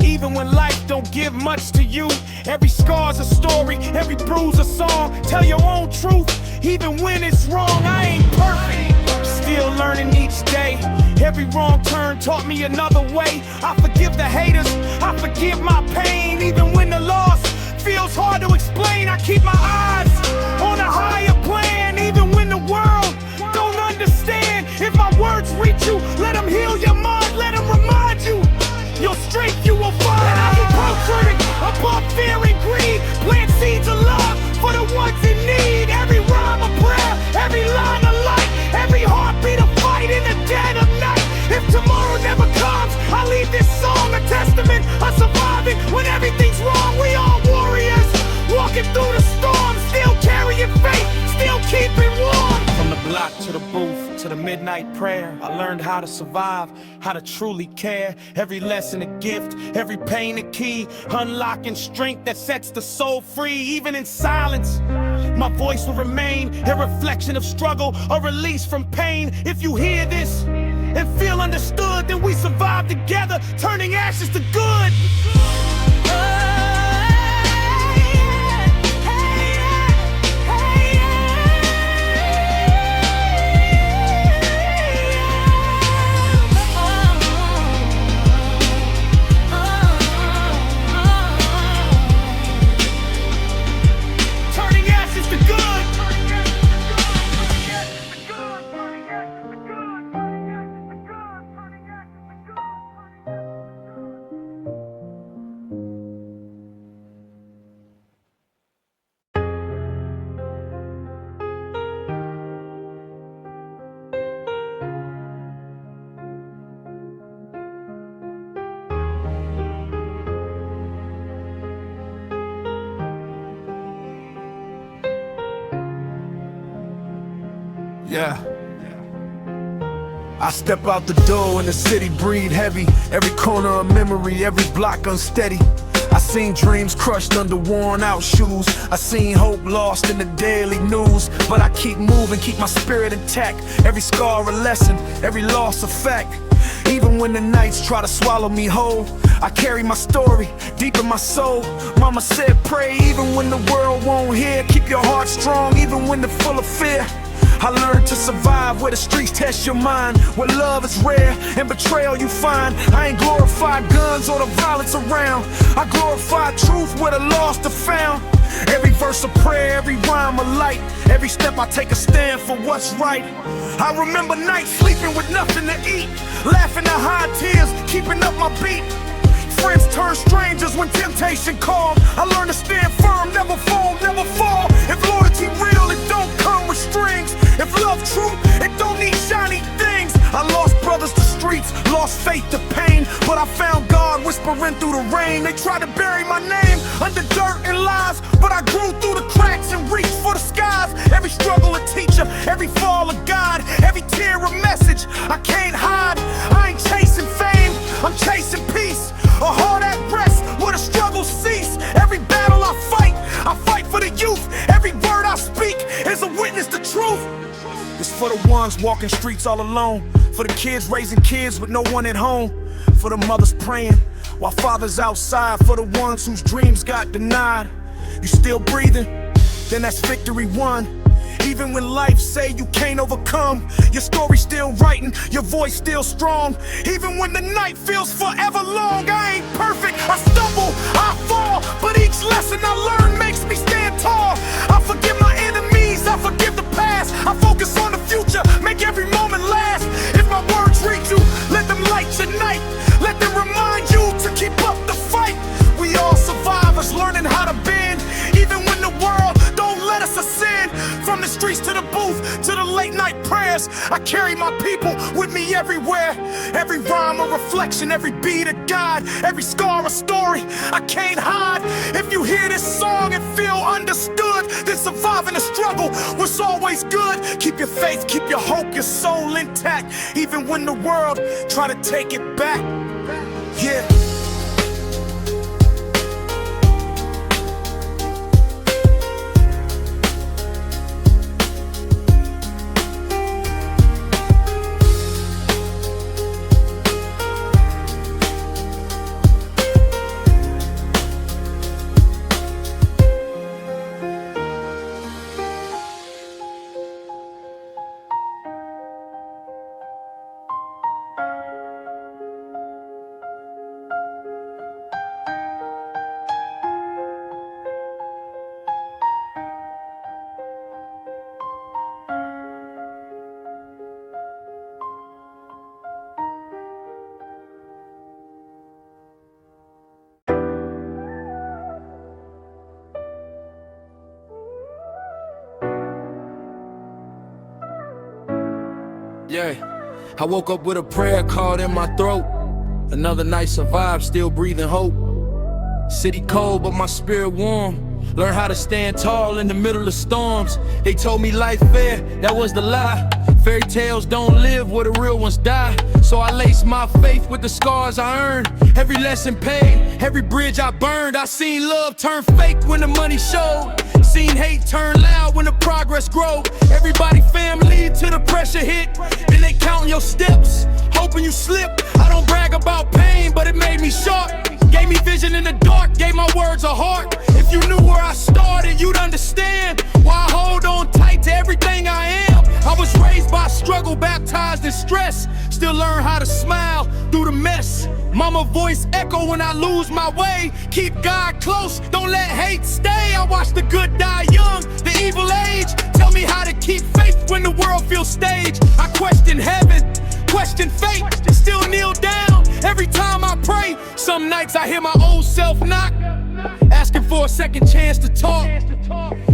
Even when life don't give much to you. Every scar's a story, every bruise a song. Tell your own truth, even when it's wrong. I ain't perfect, still learning each day. Every wrong turn taught me another way. I forgive the haters, I forgive my pain. Even when the loss feels hard to explain, I keep my eyes on a higher plan. Even when the world don't understand, if my words reach you, let them heal your mind, let them remind you your strength you will find. I be prophetic above fear and greed. Plant seeds of love for the ones in need. Every rhyme a prayer, every line a light, every heartbeat a fight in the dead of night. If tomorrow never comes, I leave this song a testament of surviving when everything's wrong. We are warriors, walking through the storm, still carrying faith, still keeping warm. From the block to the booth, to the midnight prayer, I learned how to survive, how to truly care. Every lesson a gift, every pain a key, unlocking strength that sets the soul free. Even in silence, my voice will remain a reflection of struggle, a release from pain. If you hear this and feel understood, then we survive together, turning ashes to good. Yeah. I step out the door and the city breathe heavy. Every corner of memory, every block unsteady. I seen dreams crushed under worn out shoes. I seen hope lost in the daily news. But I keep moving, keep my spirit intact. Every scar a lesson, every loss a fact. Even when the nights try to swallow me whole, I carry my story deep in my soul. Mama said pray even when the world won't hear. Keep your heart strong even when they're full of fear. I learned to survive where the streets test your mind, where love is rare and betrayal you find. I ain't glorified guns or the violence around. I glorify truth where the lost are found. Every verse a prayer, every rhyme a light. Every step I take a stand for what's right. I remember nights sleeping with nothing to eat, laughing to hide tears, keeping up my beat. Friends turn strangers when temptation called. I learned to stand firm, never fold, never fall. If loyalty real, it don't come with strings. If love true, it don't need shiny things. I lost brothers to streets, lost faith to pain, but I found God whispering through the rain. They tried to bury my name under dirt and lies, but I grew through the cracks and reached for the skies. Every struggle a teacher, every fall a guide, every tear a message I can't hide. I ain't chasing fame, I'm chasing peace. A heart at rest where the struggles cease. Every battle I fight for the youth. Every word I speak is a witness to truth. It's for the ones walking streets all alone, for the kids raising kids with no one at home, for the mothers praying while fathers outside, for the ones whose dreams got denied. You still breathing? Then that's victory won. Even when life say you can't overcome, your story still writing, your voice still strong. Even when the night feels forever long, I ain't perfect, I stumble, I fall, but each lesson I learn makes me stand tall. I forgive my enemies, I forgive the past. I focus on the future, make every moment last. If my words reach you, let them light your night. Let them remind you to keep up the fight. We all survivors learning how to bend, even when the world don't let us ascend. From the streets to the booth, to the late night prayers, I carry my people with me everywhere. Every rhyme a reflection, every beat a guide, every scar a story I can't hide. If you hear this song and feel understood, then surviving the struggle was always good. Keep your faith, keep your hope, your soul intact, even when the world try to take it back. Yeah. Yeah, I woke up with a prayer caught in my throat. Another night survived, still breathing hope. City cold, but my spirit warm. Learn how to stand tall in the middle of storms. They told me life fair, that was the lie. Fairy tales don't live where the real ones die. So I lace my faith with the scars I earned. Every lesson paid, every bridge I burned. I seen love turn fake when the money showed. Seen hate turn loud when the progress grow. Everybody family till the pressure hit. Then they counting your steps, hoping you slip. I don't brag about pain, but it made me sharp. Gave me vision in the dark, gave my words a heart. If you knew where I started, you'd understand why I hold on tight to everything I am. I was raised by struggle, baptized in stress. Still learn how to smile through the mess. Mama voice echo when I lose my way. Keep God close, don't let hate stay. I watch the good die young, the evil age. Tell me how to keep faith when the world feels staged. I question heaven, question fate, still kneel down every time I pray. Some nights I hear my old self knock, asking for a second chance to talk.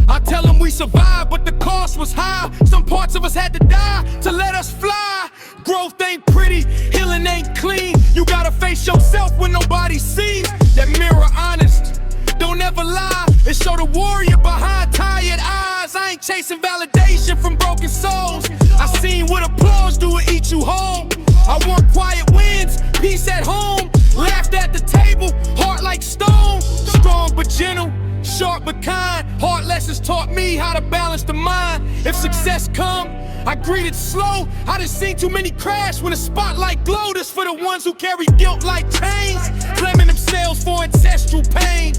I tell them we survived, but the cost was high. Some parts of us had to die to let us fly. Growth ain't pretty, healing ain't clean. You gotta face yourself when nobody sees. That mirror honest, don't ever lie. It show the warrior behind tired eyes.
honest, I ain't chasing validation from broken souls. I seen what applause do it eat you whole. I want quiet wins, peace at home. Laughed at the table, heart like stone. Strong but gentle, sharp but kind. Hard lessons taught me how to balance the mind. If success come, I greet it slow. I done seen too many crash when the spotlight glow. This for the ones who carry guilt like chains, claiming themselves for ancestral pain.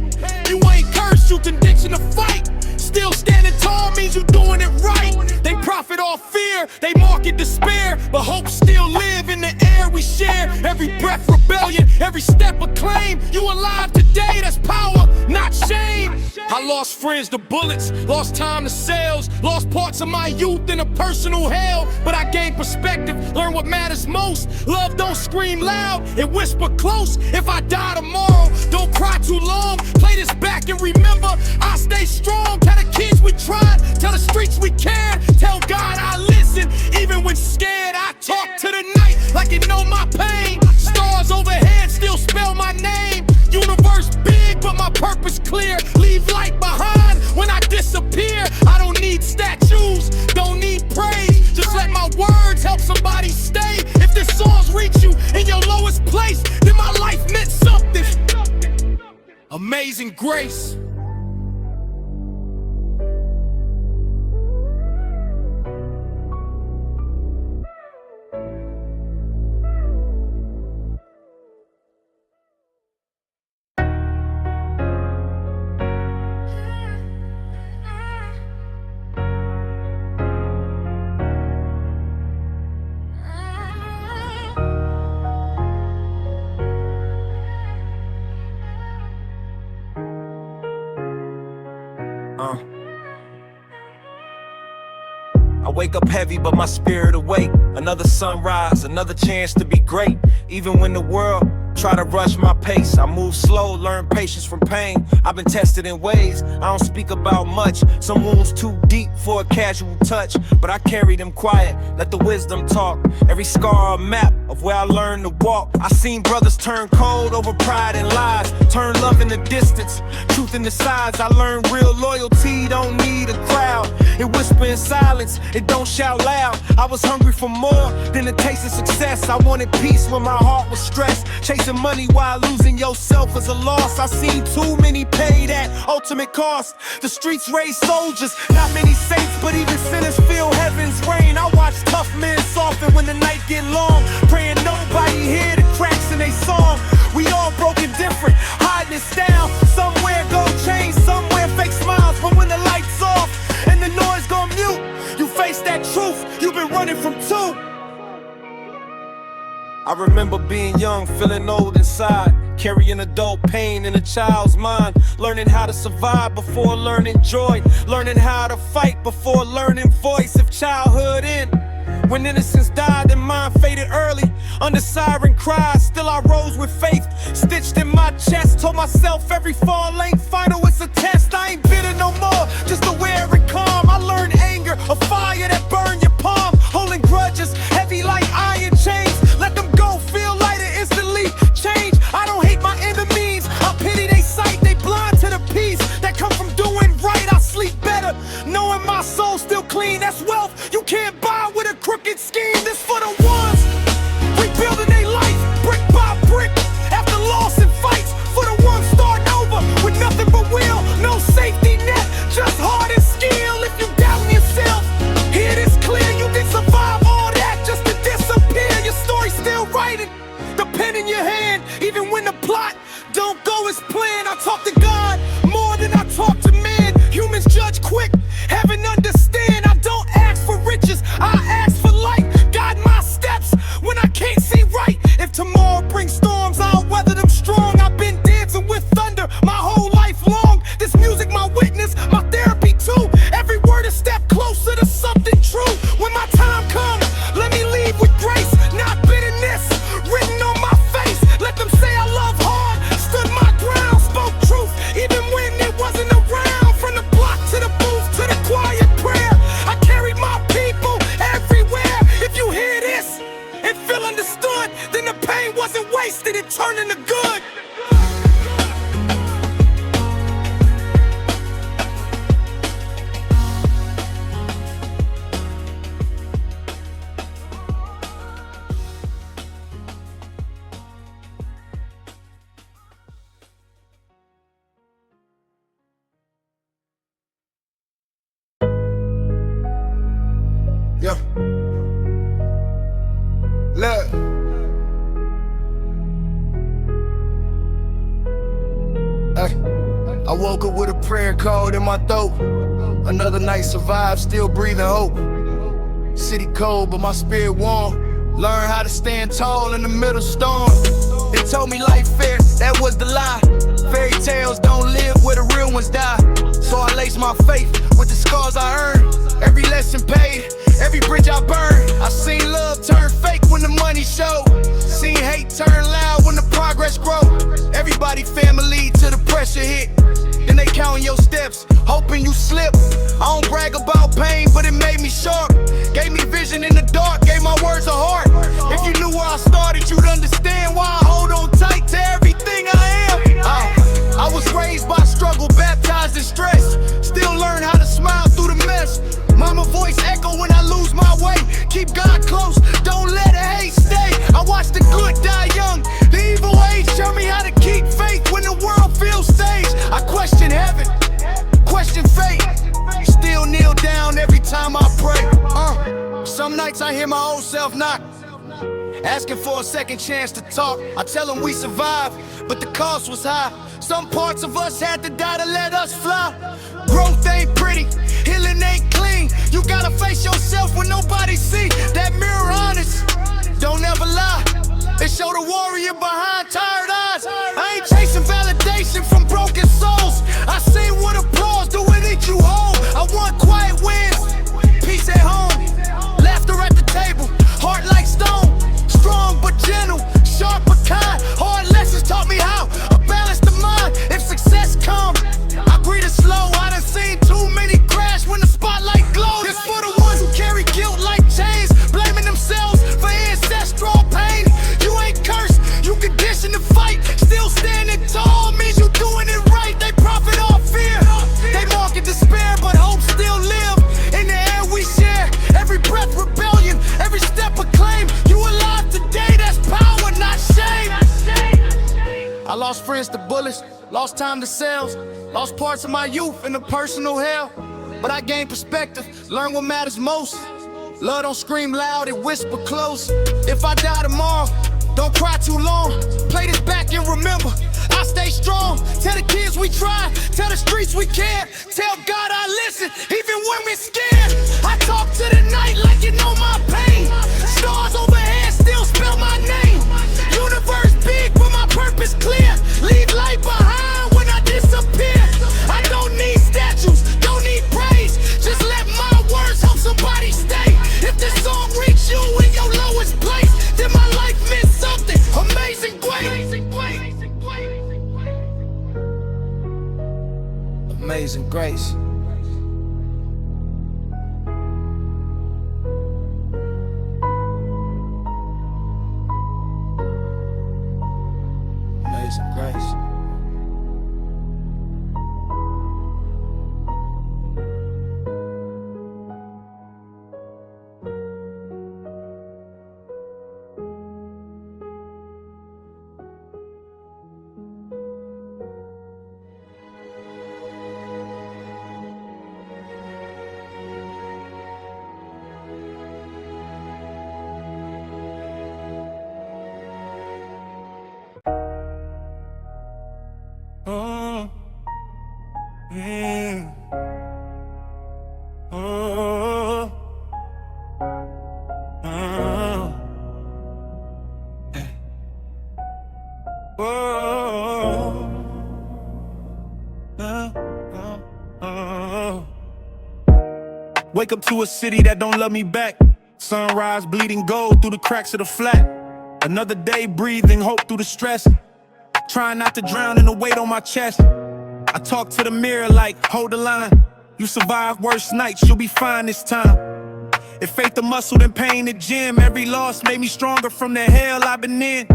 You ain't cursed, you conditioned to fight. Still standing tall means you doing it right. They profit off fear, they market despair, but hope still live in the air we share. Every breath rebellion, every step a claim. You alive today, that's power, not shame. I lost friends to bullets, lost time to sales, lost parts of my youth in a personal hell. But I gained perspective, learned what matters most. Love don't scream loud, it whisper close. If I die tomorrow, don't cry too long. Play this back and remember, I stay strong. Tell the kids we tried, tell the streets we cared. Tell God I listen, even when scared. I talk to the night like it know my pain. Stars overhead still spell my name. Universe big, but my purpose clear. Leave light behind when I disappear. I don't need statues, don't need praise. Just let my words help somebody stay. If this songs reach you in your lowest place, then my life meant something. Amazing grace.
I wake up heavy, but my spirit awake. Another sunrise, another chance to be great. Even when the world try to rush my pace, I move slow, learn patience from pain. I've been tested in ways I don't speak about much. Some wounds too deep for a casual touch, but I carry them quiet, let the wisdom talk. Every scar a map of where I learned to walk. I seen brothers turn cold over pride and lies, turn love in the distance, truth in the sides. I learned real loyalty don't need a crowd. It whisper in silence, it don't shout loud. I was hungry for more than a taste of success. I wanted peace when my heart was stressed. Chasing money while losing yourself is a loss. I seen too many pay that ultimate cost. The streets raise soldiers, not many saints, but even sinners feel heaven's rain. I watch tough men soften when the night get long, praying nobody hear the cracks in they song. We all broken different, hiding this down. Somewhere gold chains, somewhere fake smiles. But when the lights off and the noise gon' mute, you face that truth you've been running from too. I remember being young, feeling old inside, carrying adult pain in a child's mind, learning how to survive before learning joy, learning how to fight before learning voice. If childhood end when innocence died and mine faded early, under siren cries, still I rose with faith stitched in my chest. Told myself every fall ain't final, it's a test. I ain't bitter no more, just aware and calm. I learned anger, a fire that burn your palm, holding grudges heavy like iron chains. Let them go, feel lighter instantly, change. I don't hate my enemies, I pity they sight. They blind to the peace that come from doing right. I sleep better, knowing my soul still clean. That's wealth you can't buy with a crooked scheme. This for the ones rebuilding their life, brick by brick, after loss and fights. For the ones starting over with nothing but will, no safety net, just heart and skill. If you doubt yourself, hear this clear. You didn't survive all that just to disappear. Your story still writing, the pen in your hand, even when the plot don't go as planned. I talk to God more than I talk to men. Humans judge quick, heaven understand. I don't ask for riches, I ask for light. Guide my steps when I can't see right. If tomorrow brings storms, I'll weather them strong. I've been dancing with thunder my whole life long. This music my witness, my therapy too. Every word a step closer to something true. When my time comes, let me leave with grace, not bitterness written on my face. Let them say I love hard, stood my ground, spoke truth even when it wasn't around. From the block to the booth to the quiet prayer, I carried my people everywhere. If you hear this and feel understood, then the pain wasn't wasted, it turned into good.
Look. I woke up with a prayer code in my throat. Another night survived, still breathing hope. City cold, but my spirit warm. Learn how to stand tall in the middle storm. They told me life fair, that was the lie. Fairy tales don't live where the real ones die. So I lace my faith with the scars I earned. Every lesson paid, every bridge I burned. I seen love turn fake when the money showed. Seen hate turn loud when the progress grow. Everybody family till the pressure hit. Then they counting your steps, hoping you slip. I don't brag about pain, but it made me sharp. Gave me vision in the dark, gave my words a heart. If you knew where I started, you'd understand why I hold on tight to everything I am. I was raised by struggle, baptized in stress. Still learn how to smile through the mess. Mama voice echo when I lose my way. Keep God close, don't let the hate stay. I watch the good die young. The evil age show me how to keep faith when the world feels staged. I question heaven, question fate. Still kneel down every time I pray. Some nights I hear my old self knock, asking for a second chance to talk. I tell them we survived, but the cost was high. Some parts of us had to die to let us fly. Growth ain't pretty, healing ain't clean. You gotta face yourself when nobody see. That mirror honest, don't ever lie. They show the warrior behind tired eyes. I ain't chasing validation from broken souls. I see what applause do it eat you whole. I want quiet wins, peace at home, laughter at the table, heart like stone. Strong but gentle, sharp but kind. Hard lessons taught me how a balance the mind. If success comes, I breathe it slow. I done seen too many crash when the spotlight glows. It's for the ones who carry guilt like chains, blaming themselves for ancestral pain. You ain't cursed, you conditioned to fight. Still standing tall means you doing it right. They profit off fear, they market despair, but hope still live in the air we share. Every breath rebellion, every step a claim. You alive today, that's power, not shame. I lost friends to bullets, lost time to sales, lost parts of my youth in the personal hell. But I gained perspective, learn what matters most. Love don't scream loud, it whisper close. If I die tomorrow, don't cry too long. Play this back and remember, I stay strong. Tell the kids we try, tell the streets we care. Tell God I listen, even when we're scared. I talk to the night like you know my pain. Stars overhead still spell my name. Universe big, but my purpose clear. Leave light behind when I disappear. I don't need statues, don't need praise. Just let my words help somebody stay. If this song reach you in your lowest place, then my life meant something amazing, great. Amazing grace. Amazing grace. Wake up to a city that don't love me back. Sunrise bleeding gold through the cracks of the flat. Another day breathing hope through the stress. Trying not to drown in the weight on my chest. I talk to the mirror like, hold the line. You survive worse nights, you'll be fine this time. If faith the muscle, then pain the gym. Every loss made me stronger from the hell I've been in.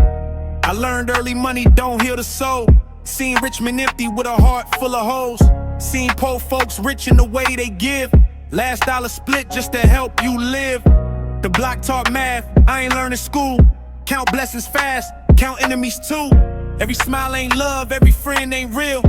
I learned early money don't heal the soul. Seen Richmond empty with a heart full of holes. Seen poor folks rich in the way they give. Last dollar split just to help you live. The block taught math, I ain't learning school. Count blessings fast, count enemies too. Every smile ain't love, every friend ain't real.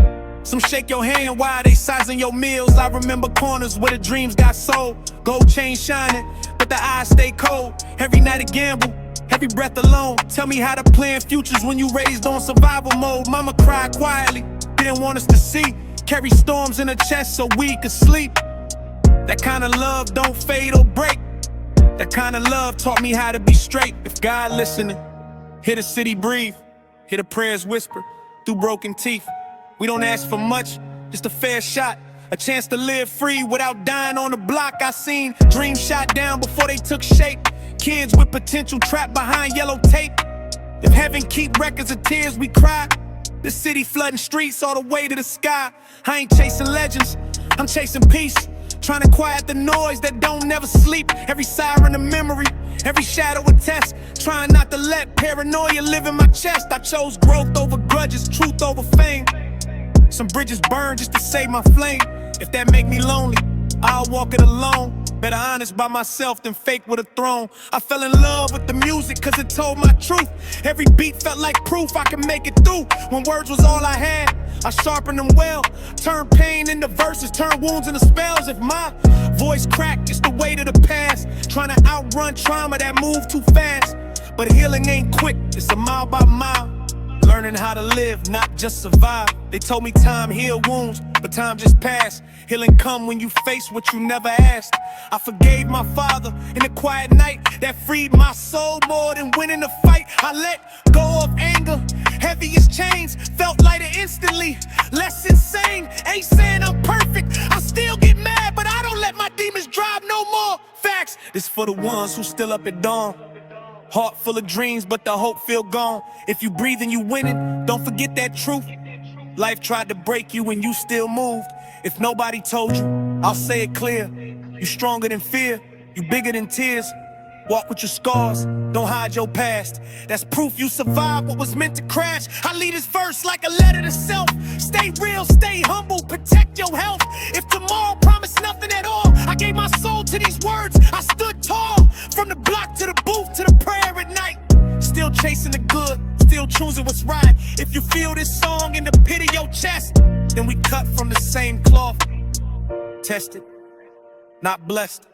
Some shake your hand while they sizing your meals. I remember corners where the dreams got sold. Gold chain shining, but the eyes stay cold. Every night a gamble,
Every breath alone, tell me how to plan futures when you raised on survival mode. Mama cried quietly, didn't want us to see. Carry storms in her chest so we could sleep. That kind of love don't fade or break. That kind of love taught me how to be straight. If God listening, hear the city breathe, hear the prayers whisper through broken teeth. We don't ask for much, just a fair shot, a chance to live free without dying on the block. I seen dreams shot down before they took shape. Kids with potential trapped behind yellow tape. If heaven keep records of tears we cry, the city flooding streets all the way to the sky. I ain't chasing legends, I'm chasing peace. Trying to quiet the noise that don't never sleep. Every siren a memory, every shadow a test. Trying not to let paranoia live in my chest. I chose growth over grudges, truth over fame. Some bridges burn just to save my flame. If that make me lonely, I'll walk it alone. Better honest by myself than fake with a throne. I fell in love with the music cause it told my truth. Every beat felt like proof I could make it through. When words was all I had, I sharpened them well. Turned pain into verses, turned wounds into spells. If my voice cracked, it's the weight of the past. Trying to outrun trauma that moved too fast. But healing ain't quick, it's a mile by mile. Learning how to live, not just survive. They told me time heal wounds, but time just passed. Healing come when you face what you never asked. I forgave my father in the quiet night. That freed my soul more than winning the fight. I let go of anger, heavy as chains. Felt lighter instantly, less insane. Ain't saying I'm perfect, I still get mad, but I don't let my demons drive no more. Facts, this for the ones who still up at dawn. Heart full of dreams, but the hope feel gone. If you breathing, you winning, don't forget that truth. Life tried to break you and you still moved. If nobody told you, I'll say it clear. You stronger than fear, you bigger than tears. Walk with your scars, don't hide your past. That's proof you survived what was meant to crash. I lead this verse like a letter to self. Stay real, stay humble, protect your health. If tomorrow promised nothing at all, I gave my soul to these words, I stood tall. From the block to the booth to the prayer at night. Still chasing the good, still choosing what's right. If you feel this song in the pit of your chest, then we cut from the same cloth. Tested, not blessed.